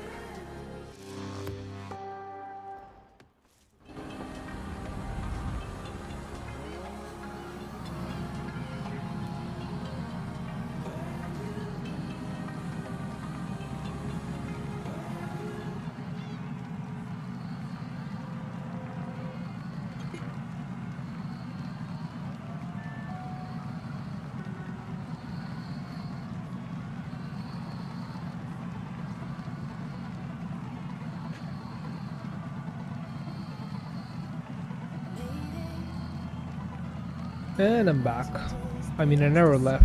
And I'm back. I mean, I never left.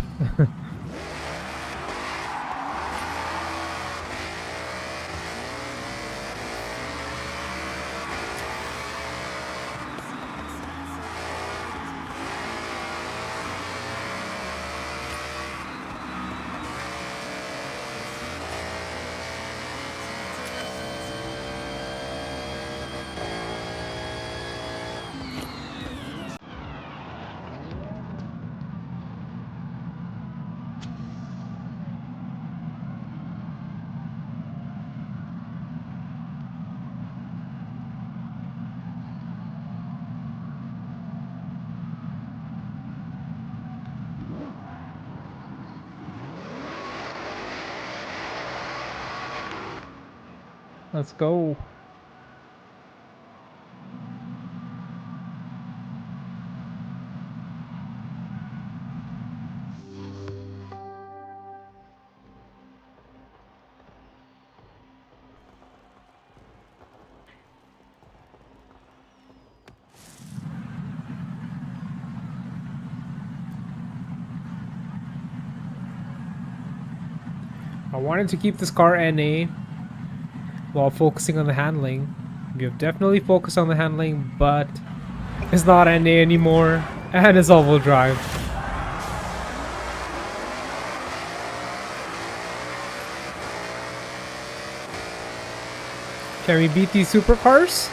Let's go. I wanted to keep this car NA while focusing on the handling. We have definitely focused on the handling, but it's not NA anymore, and it's all-wheel drive. Can we beat these supercars?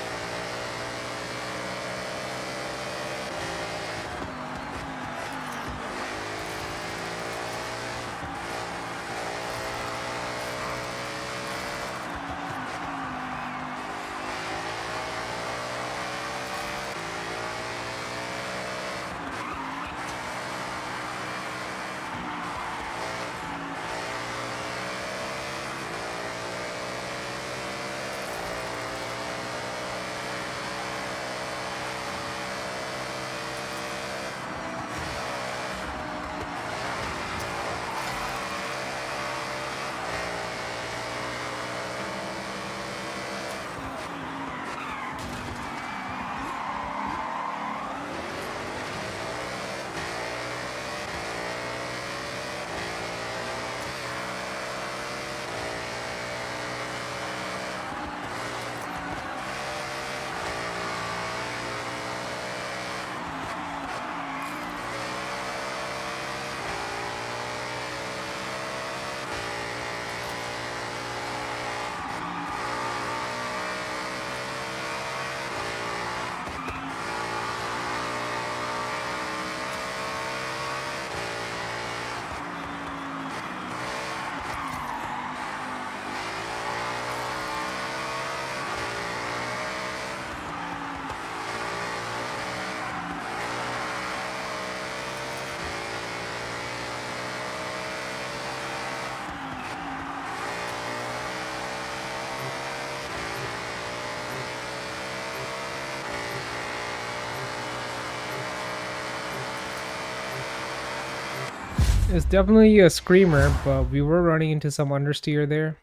It's definitely a screamer, but we were running into some understeer there.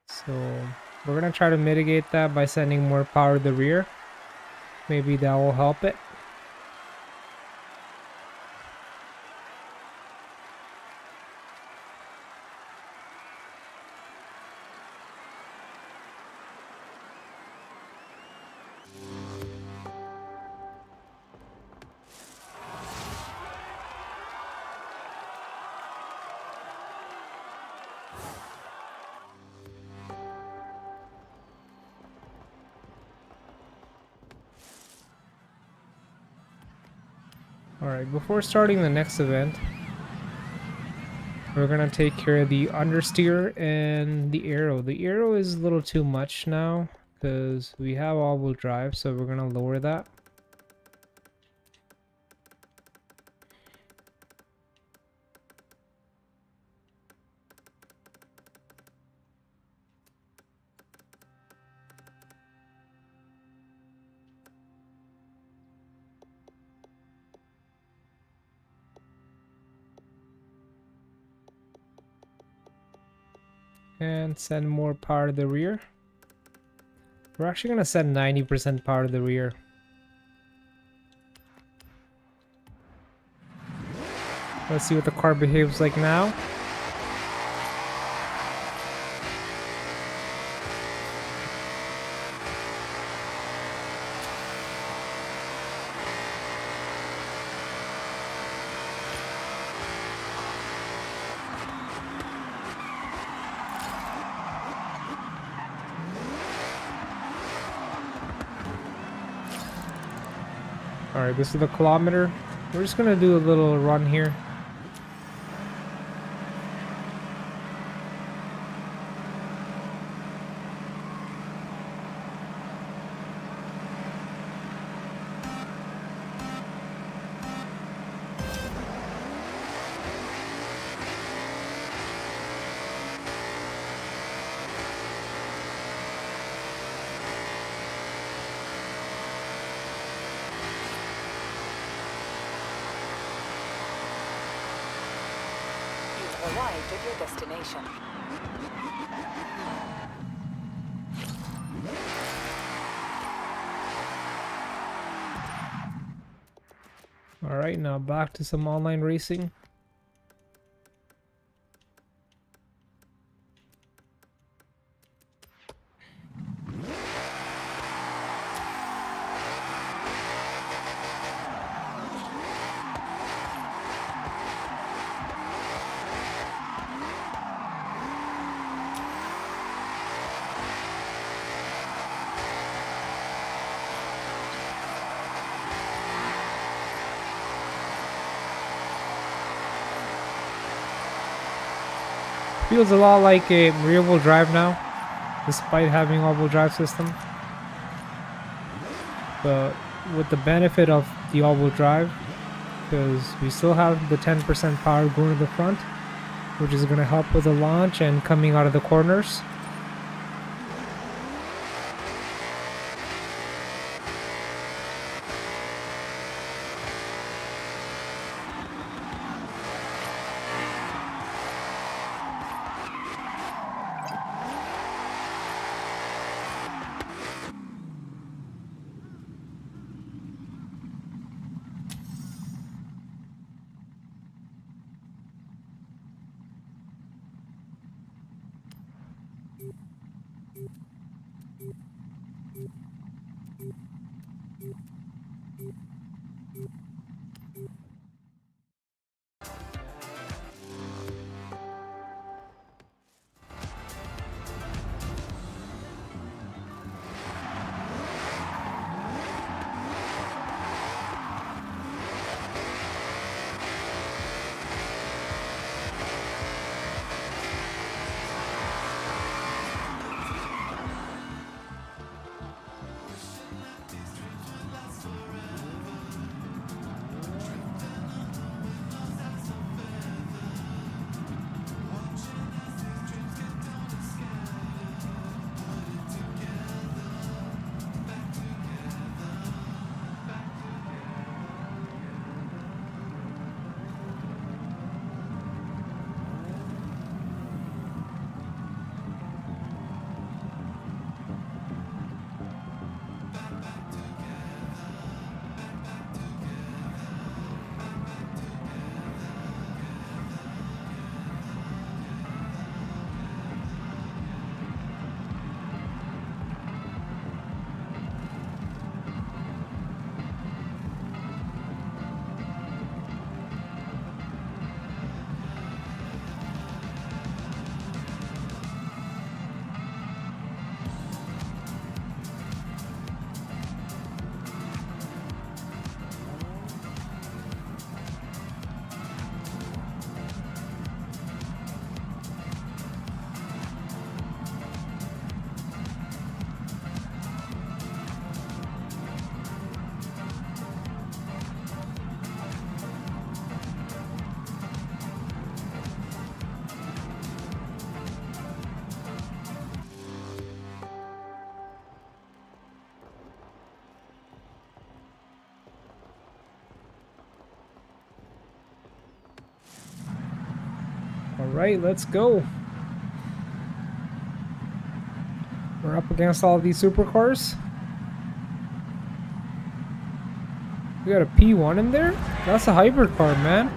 So we're gonna try to mitigate that by sending more power to the rear. Maybe that will help it. Alright, before starting the next event, we're gonna take care of the understeer and the aero. The aero is a little too much now because we have all-wheel drive, so we're gonna lower that. And send more power to the rear. We're actually gonna send 90% power to the rear. Let's see what the car behaves like now. Alright, this is the kilometer. We're just gonna do a little run here. Arrived at your destination. Alright, now back to some online racing. Feels a lot like a rear-wheel drive now, despite having all-wheel drive system. But with the benefit of the all-wheel drive, because we still have the 10% power going to the front, which is going to help with the launch and coming out of the corners. Alright, let's go. We're up against all these supercars. We got a P1 in there? That's a hybrid car, man.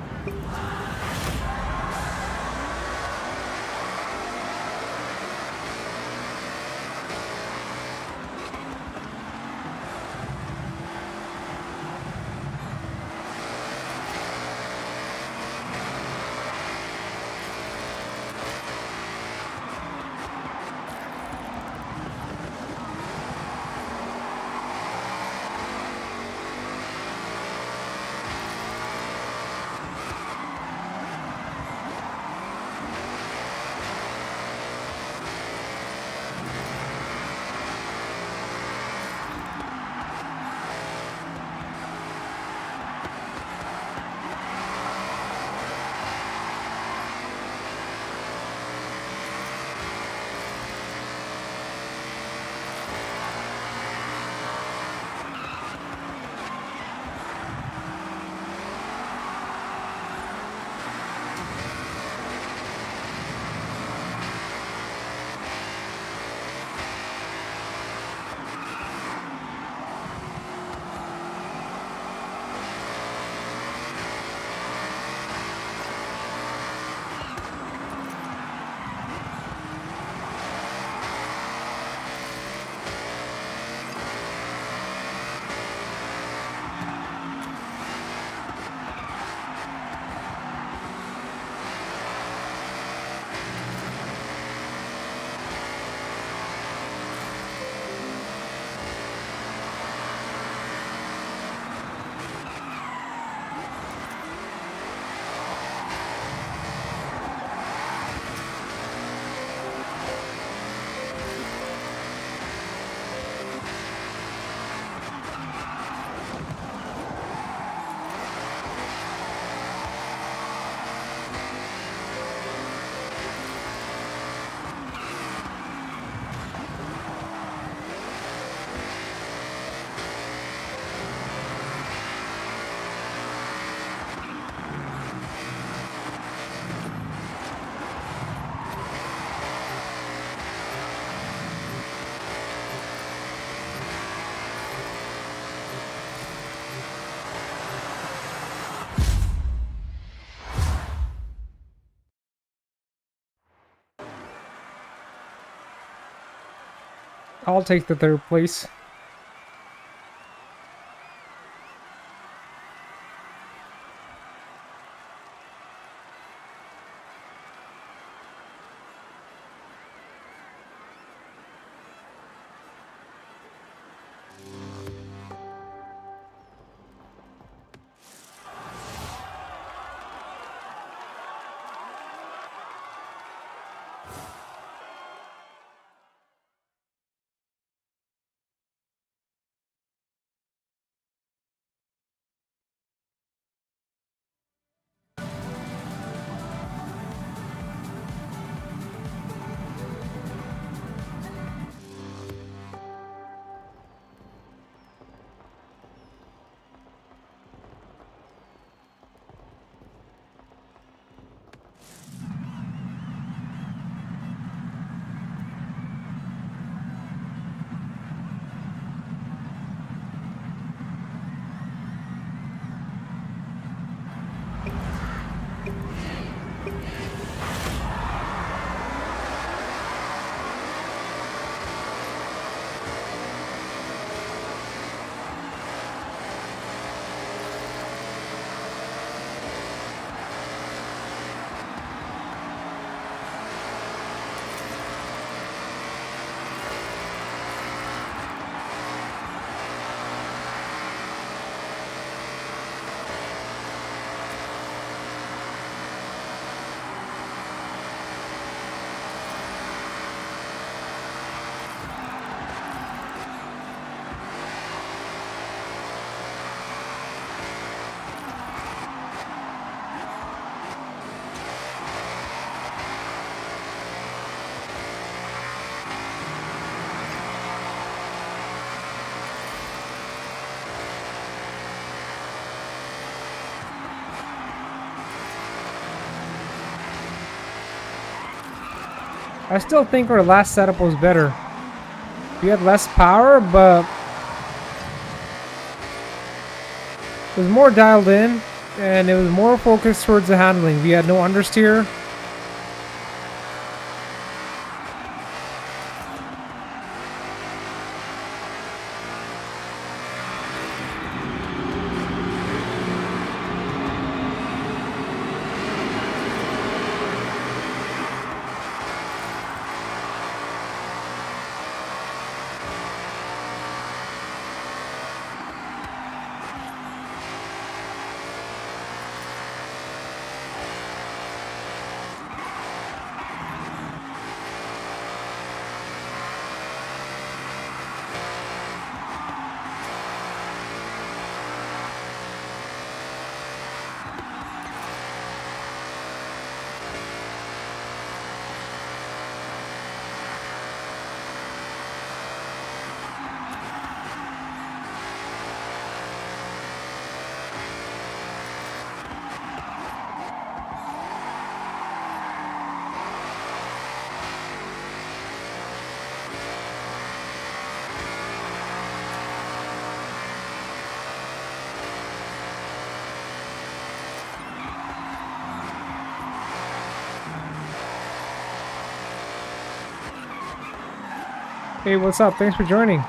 I'll take the third place. I still think our last setup was better. We had less power, but it was more dialed in, and it was more focused towards the handling. We had no understeer. Hey, what's up? Thanks for joining.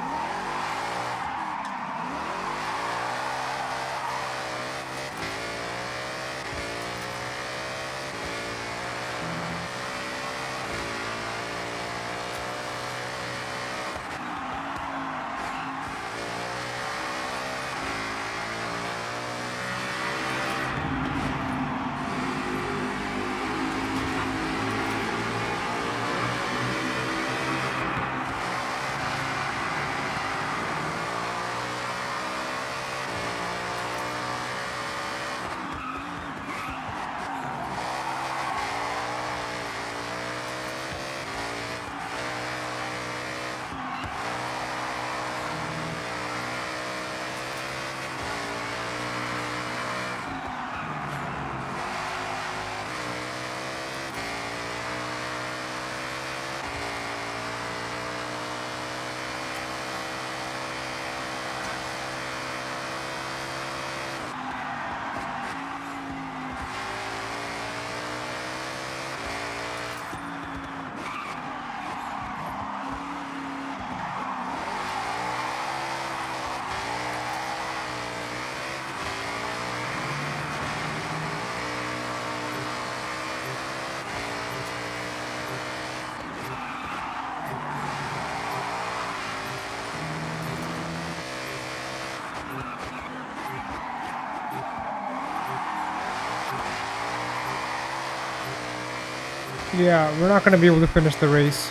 Yeah, we're not gonna be able to finish the race.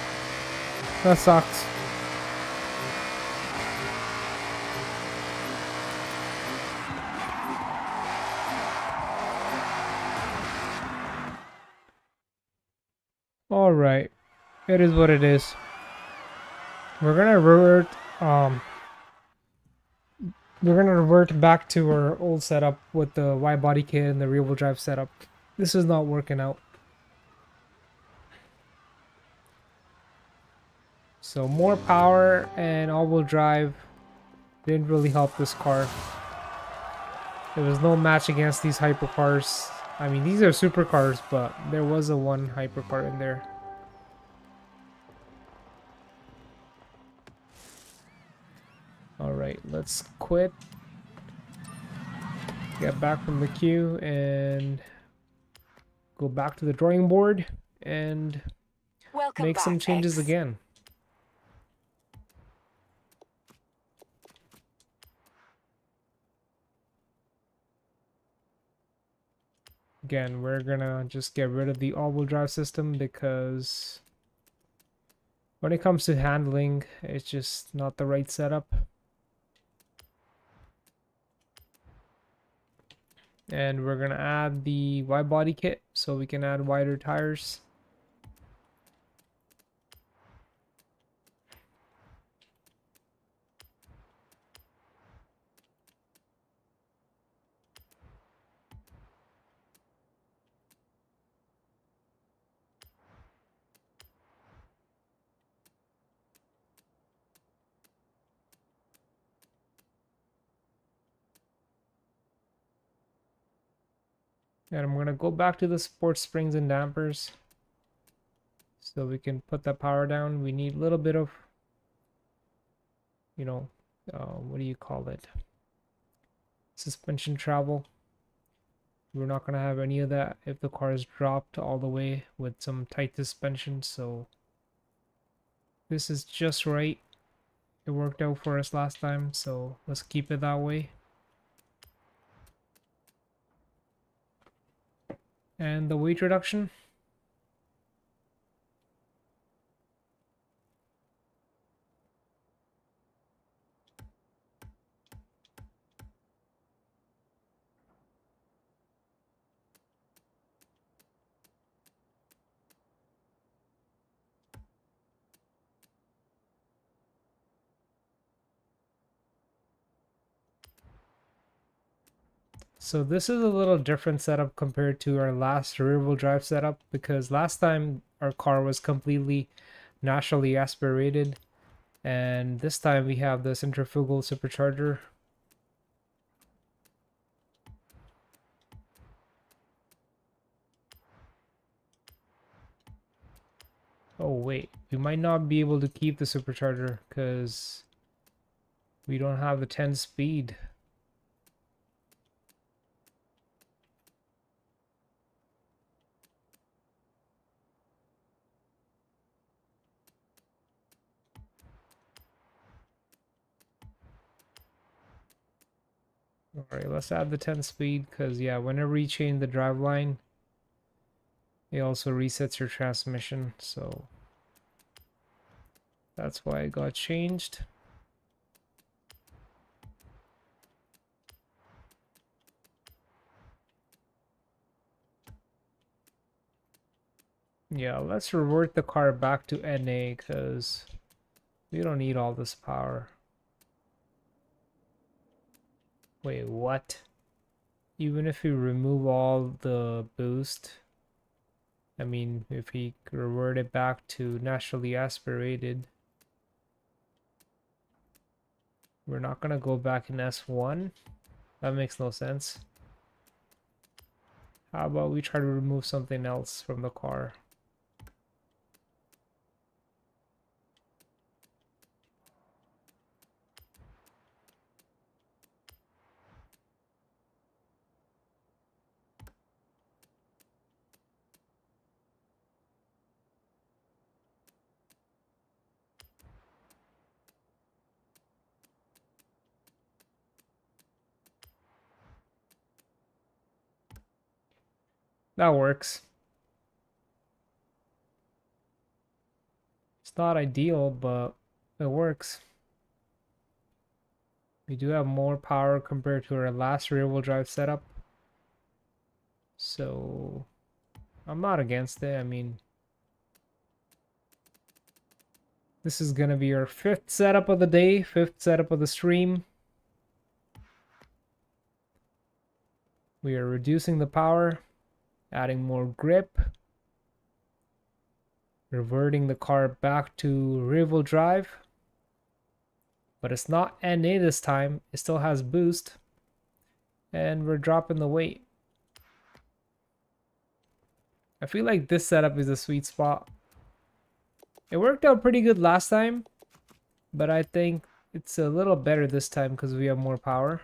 That sucks. Alright. It is what it is. We're gonna revert back to our old setup with the wide body kit and the rear wheel drive setup. This is not working out. So more power and all-wheel drive didn't really help this car. There was no match against these hypercars. I mean, these are supercars, but there was a one hypercar in there. Alright, let's quit. Get back from the queue and go back to the drawing board and make some changes again. Again, we're gonna just get rid of the all-wheel drive system because when it comes to handling, it's just not the right setup. And we're gonna add the wide body kit so we can add wider tires. And I'm gonna go back to the support springs and dampers so we can put that power down. We need a little bit of, you know, what do you call it? Suspension travel. We're not gonna have any of that if the car is dropped all the way with some tight suspension, so this is just right. It worked out for us last time, so let's keep it that way. And the weight reduction. So this is a little different setup compared to our last rear-wheel drive setup, because last time our car was completely naturally aspirated, and this time we have the centrifugal supercharger. Oh wait, we might not be able to keep the supercharger because we don't have the 10 speed. Alright, let's add the 10 speed because, yeah, whenever you change the driveline, it also resets your transmission, so that's why it got changed. Yeah, let's revert the car back to NA because we don't need all this power. Wait, what? Even if we remove all the boost, I mean, if we revert it back to naturally aspirated, we're not gonna go back in S1? That makes no sense. How about we try to remove something else from the car? That works. It's not ideal, but it works. We do have more power compared to our last rear-wheel drive setup. So I'm not against it. I mean, this is gonna be our 5th setup of the day, 5th setup of the stream. We are reducing the power, adding more grip, reverting the car back to rear-wheel drive. But it's not NA this time, it still has boost. And we're dropping the weight. I feel like this setup is a sweet spot. It worked out pretty good last time, but I think it's a little better this time because we have more power.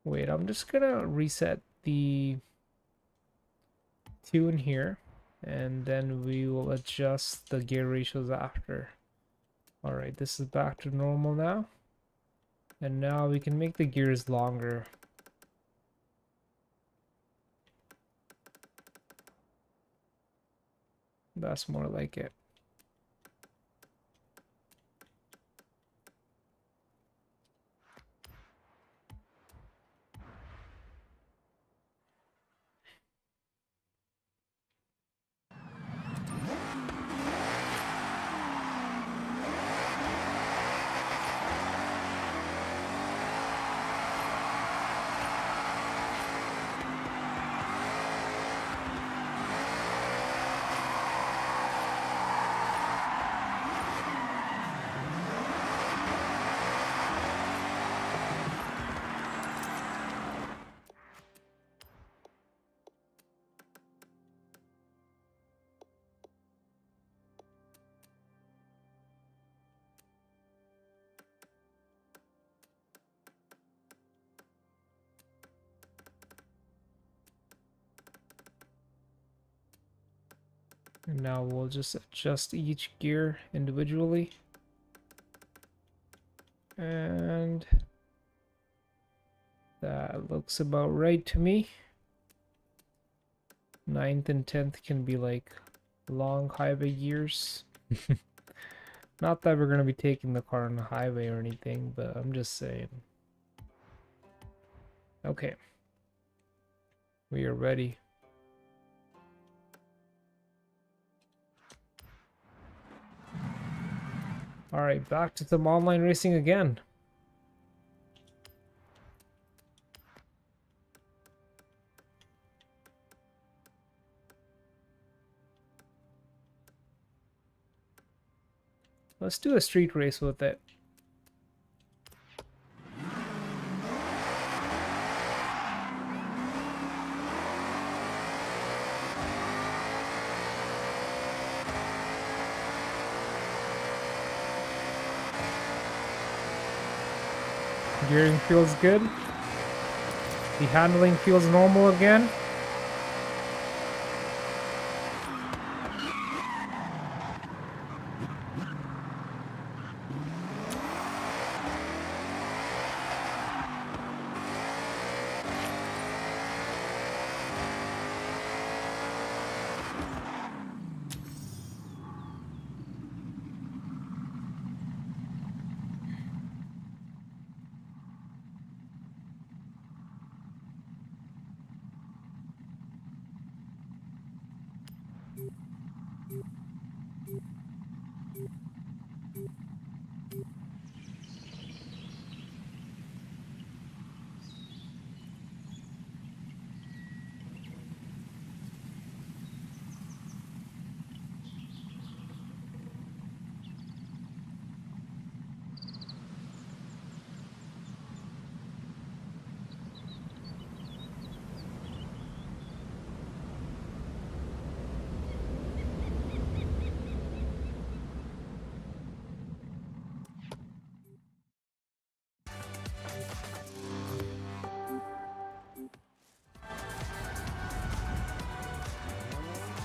Wait, I'm just gonna reset the tune here, and then we will adjust the gear ratios after. Alright, this is back to normal now. And now we can make the gears longer. That's more like it. And now we'll just adjust each gear individually. And that looks about right to me. 9th and 10th can be like long highway gears. Not that we're going to be taking the car on the highway or anything, but I'm just saying. Okay. We are ready. Alright, back to some online racing again. Let's do a street race with it. Gearing feels good. The handling feels normal again.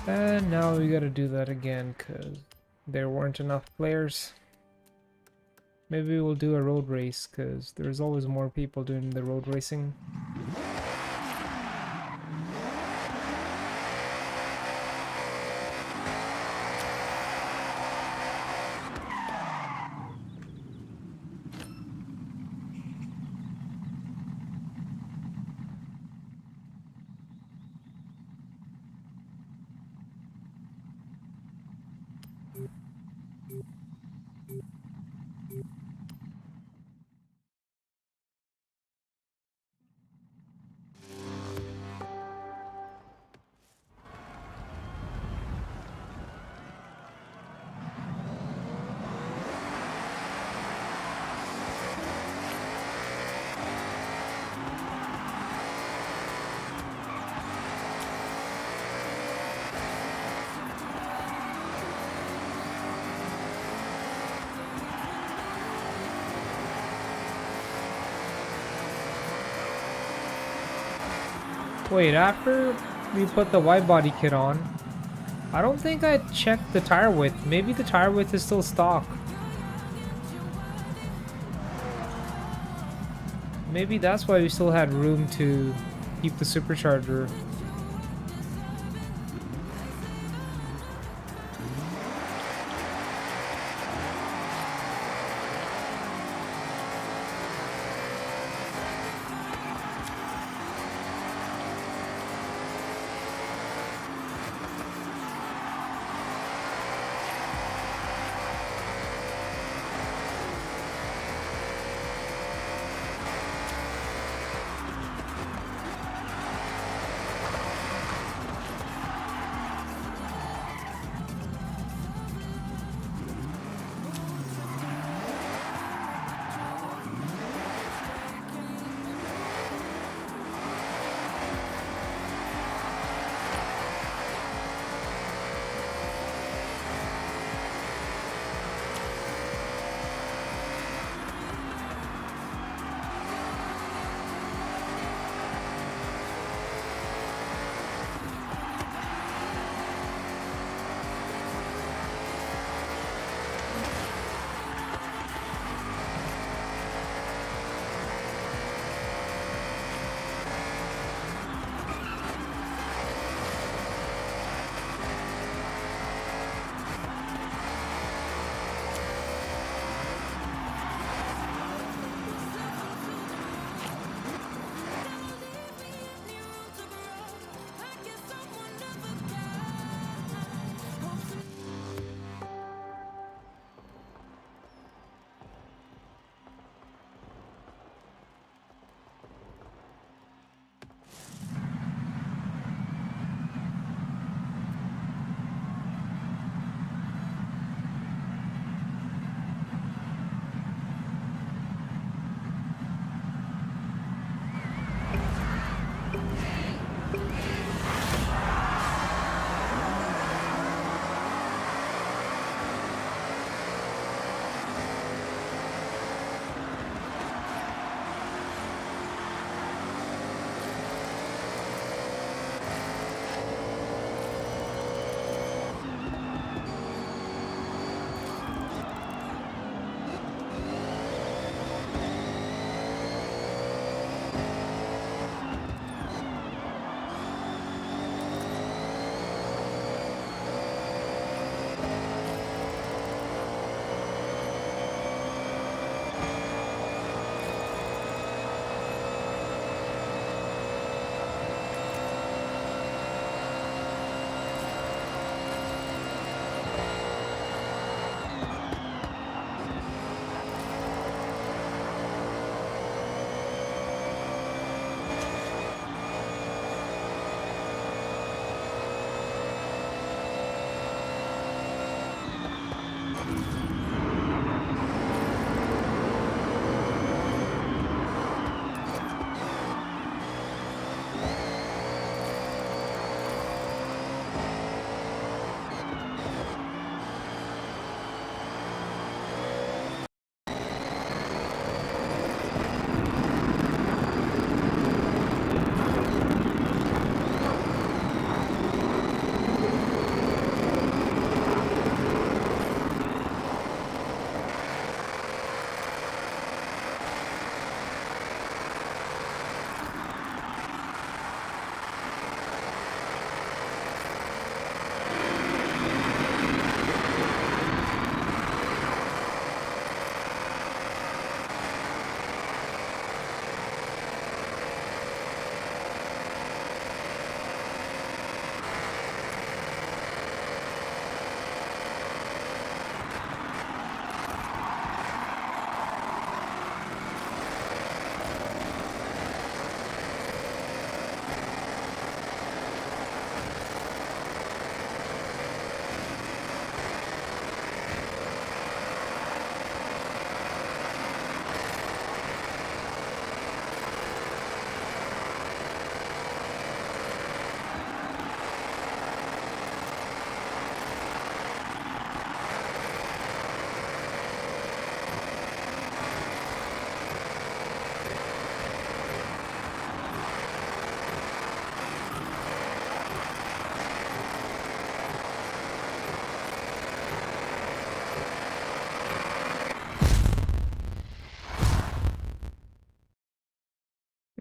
And now we gotta do that again because there weren't enough players. Maybe we'll do a road race because there's always more people doing the road racing. Wait, after we put the wide body kit on, I don't think I checked the tire width. Maybe the tire width is still stock. Maybe that's why we still had room to keep the supercharger.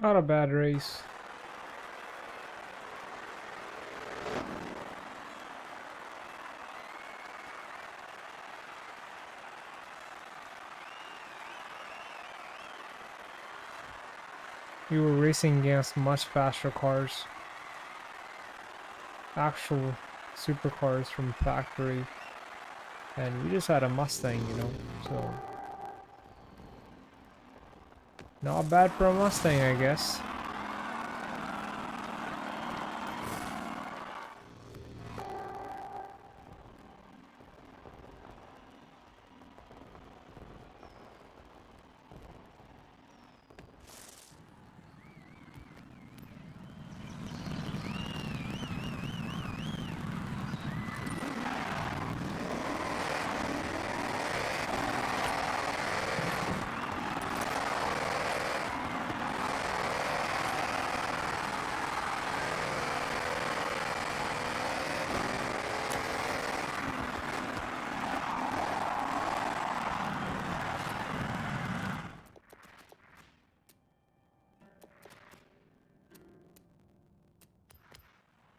Not a bad race. We were racing against much faster cars. Actual supercars from factory. And we just had a Mustang, you know, so... Not bad for a Mustang, I guess.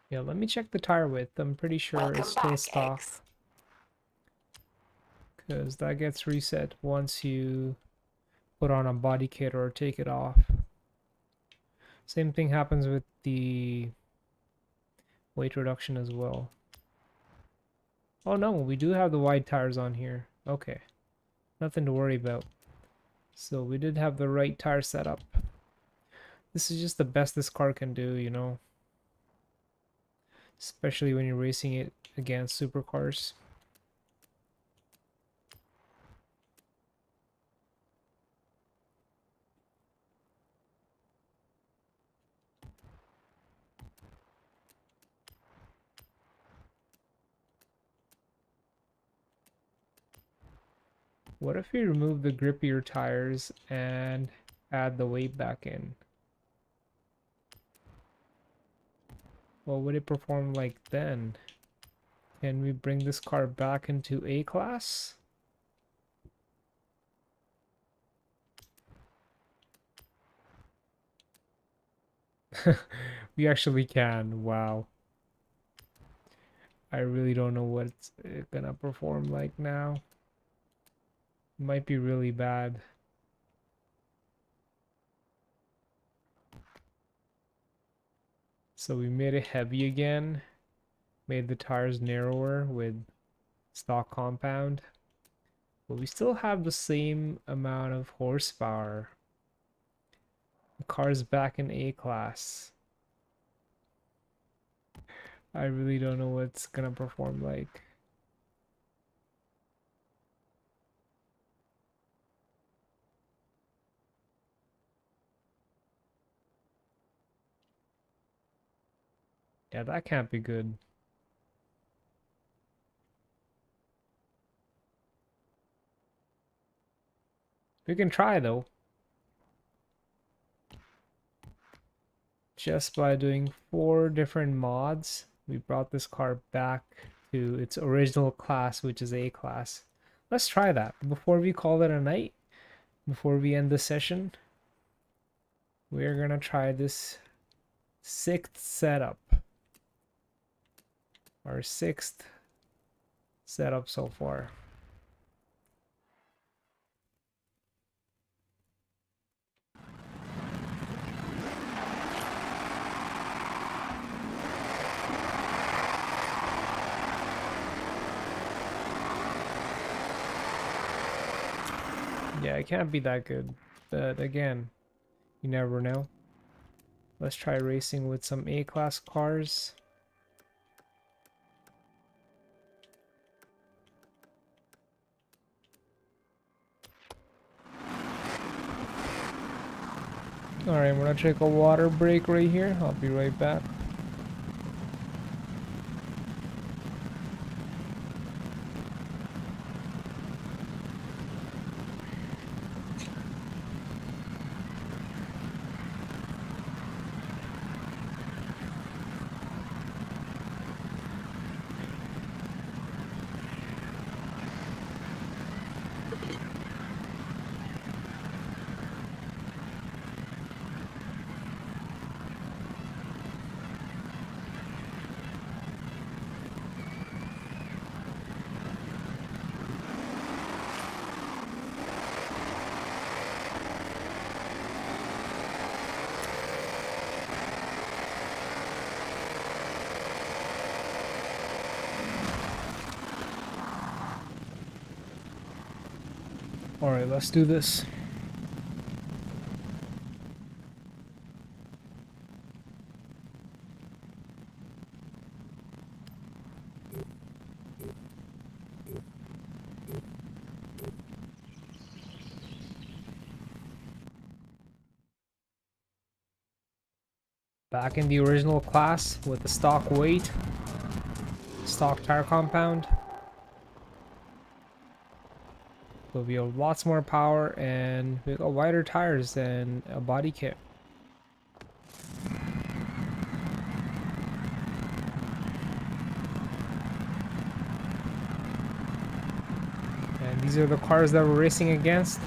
Yeah, let me check the tire width. I'm pretty sure it's still stock. Because that gets reset once you put on a body kit or take it off. Same thing happens with the weight reduction as well. Oh no, we do have the wide tires on here. Okay, nothing to worry about. So we did have the right tire setup. This is just the best this car can do, you know. Especially when you're racing it against supercars. What if we remove the grippier tires and add the weight back in? What would it perform like then? Can we bring this car back into A class? We actually can. Wow. I really don't know what it's gonna perform like now. Might be really bad. So we made it heavy again. Made the tires narrower with stock compound. But we still have the same amount of horsepower. The car's back in A class. I really don't know what it's gonna perform like. Yeah, that can't be good. We can try though. Just by doing 4 different mods, we brought this car back to its original class, which is A class. Let's try that. Before we call it a night, before we end the session, we're gonna try this 6th setup. Our 6th setup so far. Yeah, it can't be that good, but again, you never know. Let's try racing with some A-class cars. Alright, I'm gonna take a water break right here. I'll be right back. Alright, let's do this. Back in the original class with the stock weight, stock tire compound. So we have lots more power and we got wider tires than a body kit. And these are the cars that we're racing against.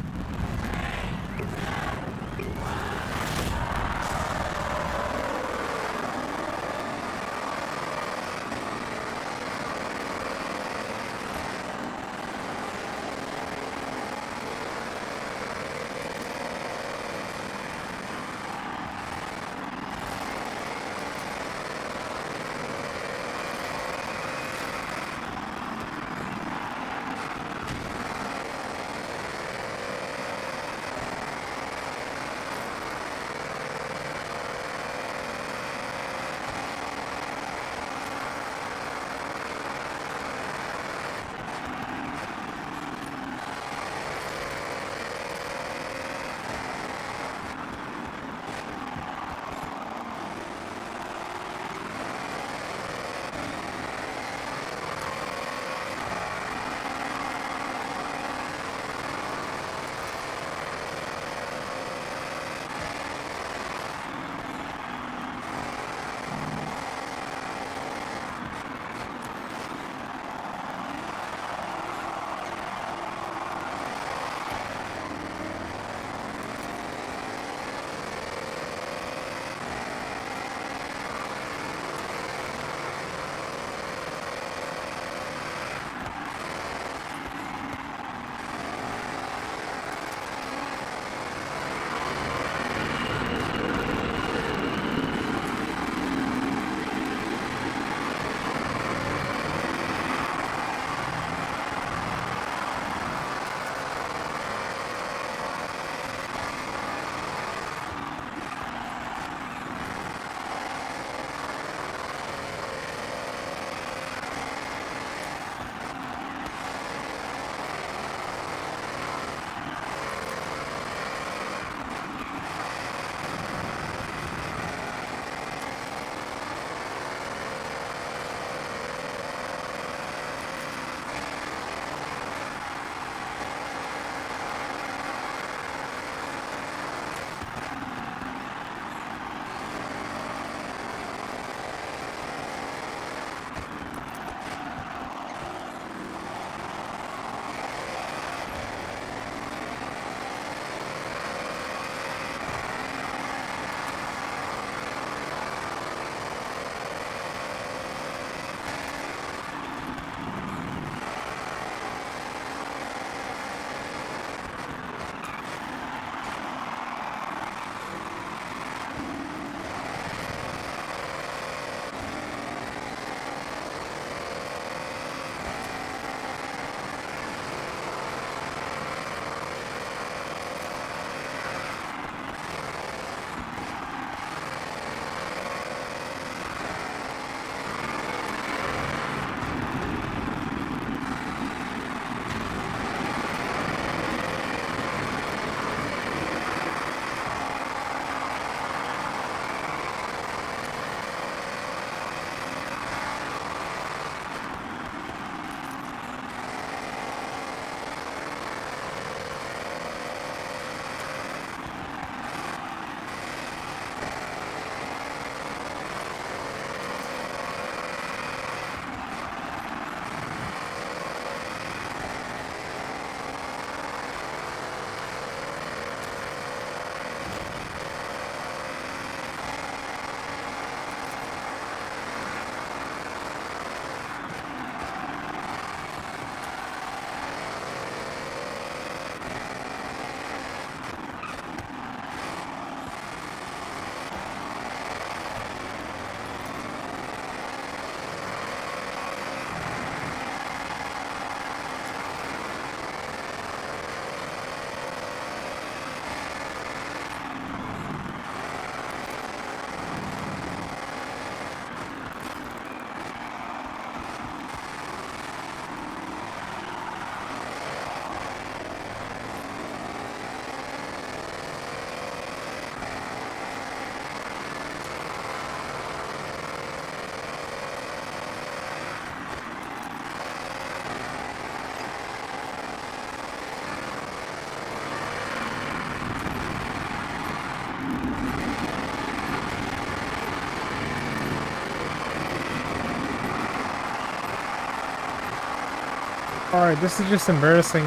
Alright, this is just embarrassing.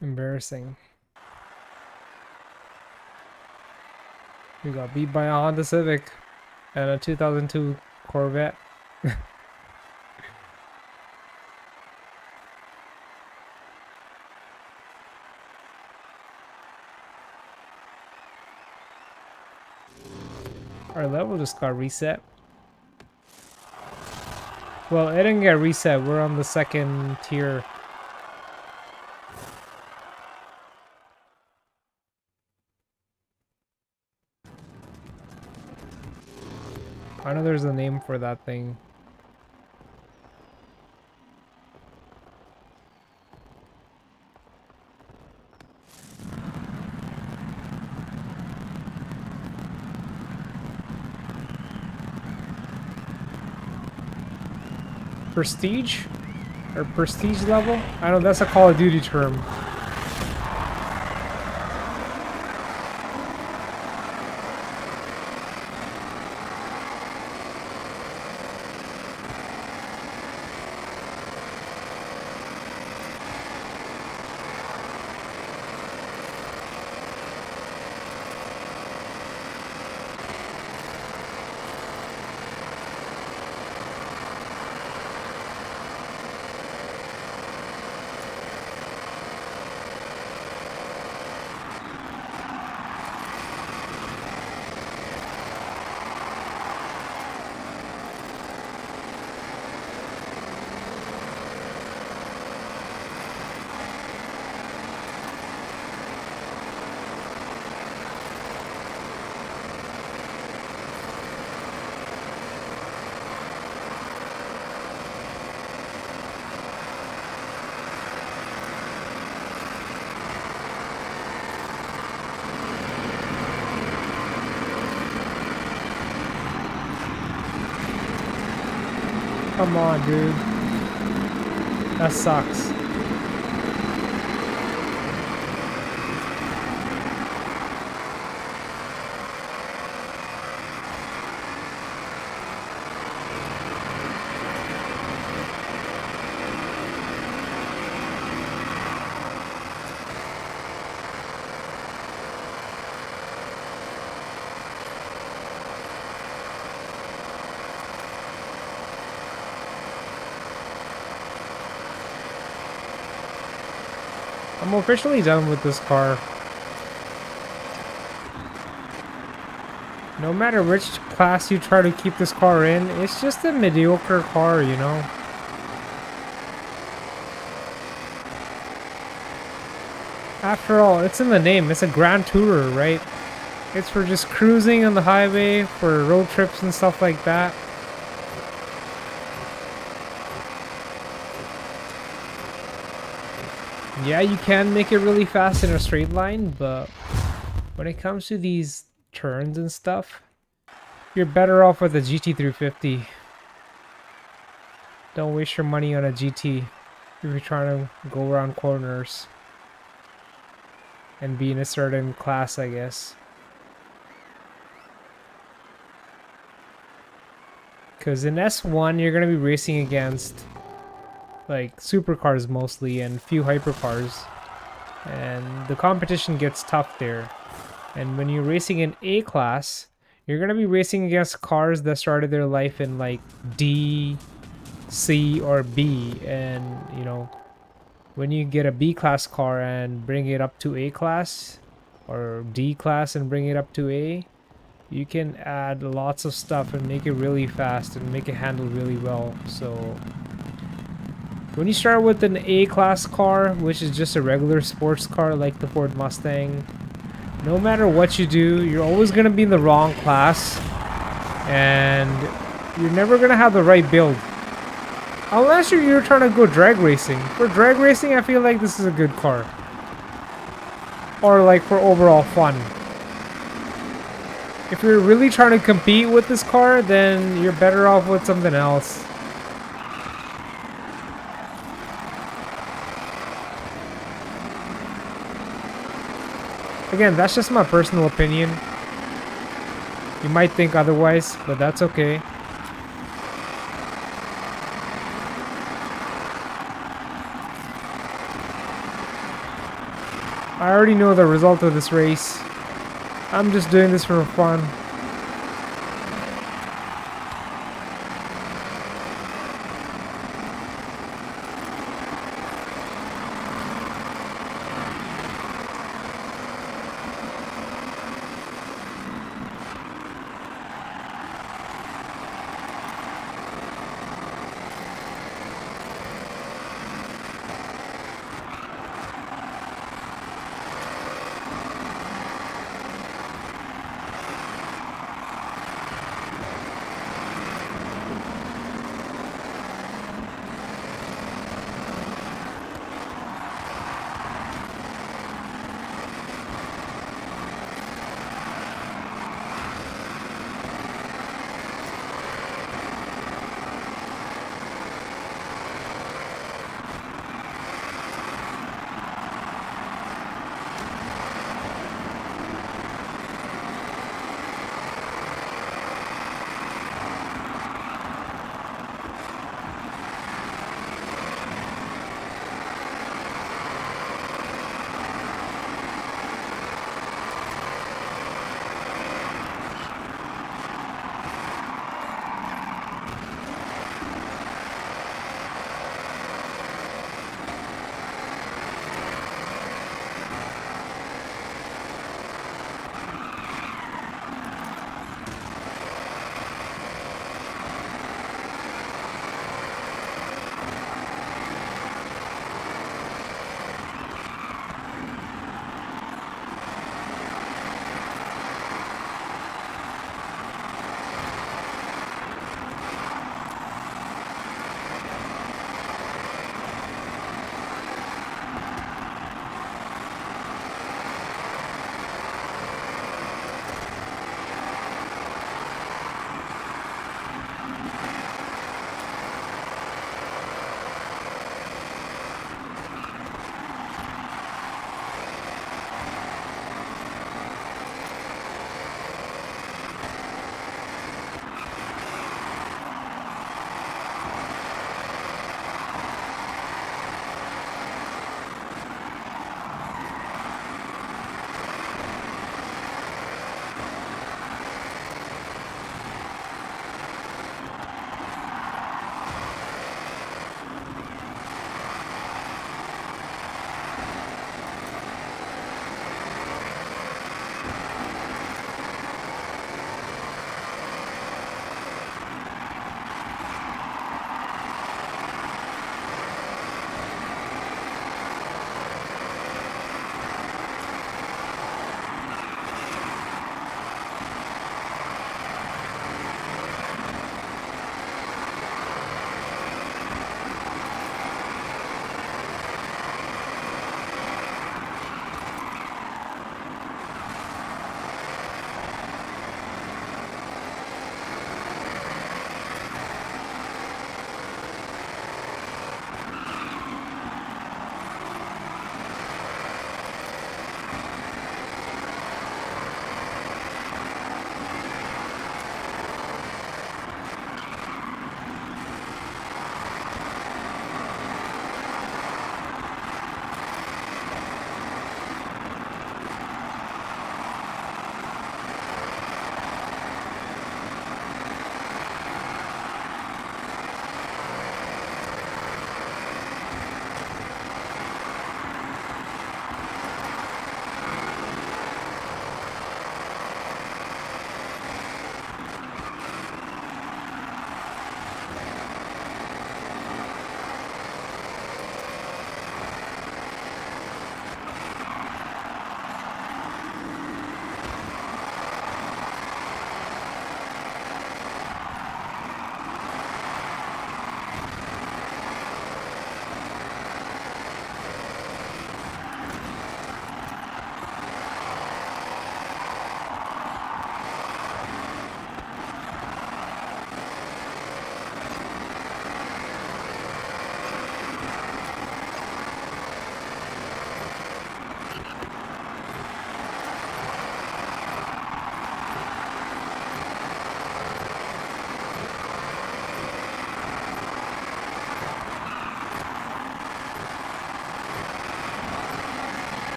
Embarrassing. We got beat by a Honda Civic and a 2002 Corvette. Our level just got reset. Well, it didn't get reset. We're on the second tier. I know there's a name for that thing. Prestige? Or prestige level? I know that's a Call of Duty term. Come on, dude. That sucks. I'm officially done with this car. No matter which class you try to keep this car in, it's just a mediocre car, you know? After all, it's in the name. It's a Grand Tourer, right? It's for just cruising on the highway, for road trips and stuff like that. Yeah, you can make it really fast in a straight line, but when it comes to these turns and stuff, you're better off with a GT350. Don't waste your money on a GT if you're trying to go around corners and be in a certain class, I guess. Because in S1, you're going to be racing against like supercars mostly and few hypercars, and the competition gets tough there. And when you're racing in A class, you're going to be racing against cars that started their life in like D, C, or B. And you know, when you get a B class car and bring it up to A class, or D class and bring it up to A, you can add lots of stuff and make it really fast and make it handle really well. So when you start with an A-class car, which is just a regular sports car like the Ford Mustang, no matter what you do, you're always going to be in the wrong class, and you're never going to have the right build. Unless you're trying to go drag racing. For drag racing, I feel like this is a good car. Or like for overall fun. If you're really trying to compete with this car, then you're better off with something else. Again, that's just my personal opinion. You might think otherwise, but that's okay. I already know the result of this race. I'm just doing this for fun.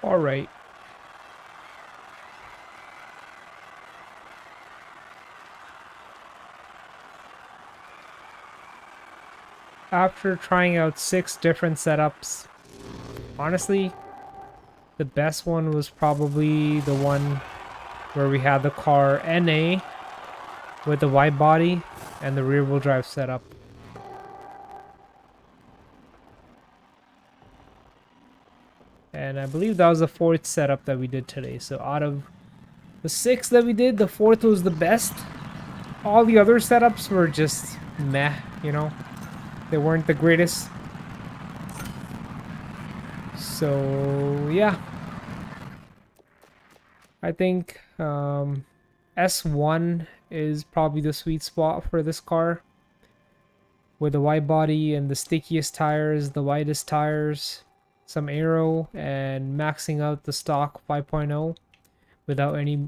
All right. After trying out 6 different setups, honestly, the best one was probably the one where we had the car NA with the wide body and the rear wheel drive setup. And I believe that was the 4th setup that we did today. So out of the 6 that we did, the 4th was the best. All the other setups were just meh, you know. They weren't the greatest. So yeah, I think S1 is probably the sweet spot for this car, with the wide body and the stickiest tires, the widest tires, some aero, and maxing out the stock 5.0 without any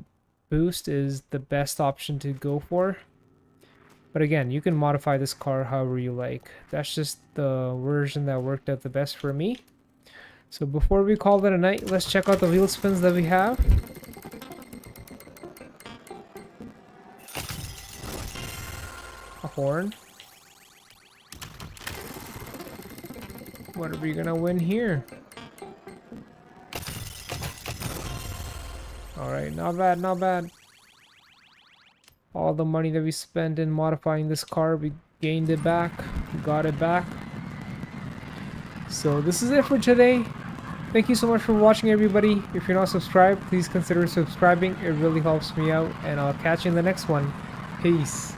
boost is the best option to go for. But again, you can modify this car however you like. That's just the version that worked out the best for me. So before we call it a night, let's check out the wheel spins that we have. A horn. What are we gonna win here? Alright, not bad, not bad. All the money that we spent in modifying this car, we gained it back. We got it back. So this is it for today. Thank you so much for watching, everybody. If you're not subscribed, please consider subscribing. It really helps me out, and I'll catch you in the next one. Peace.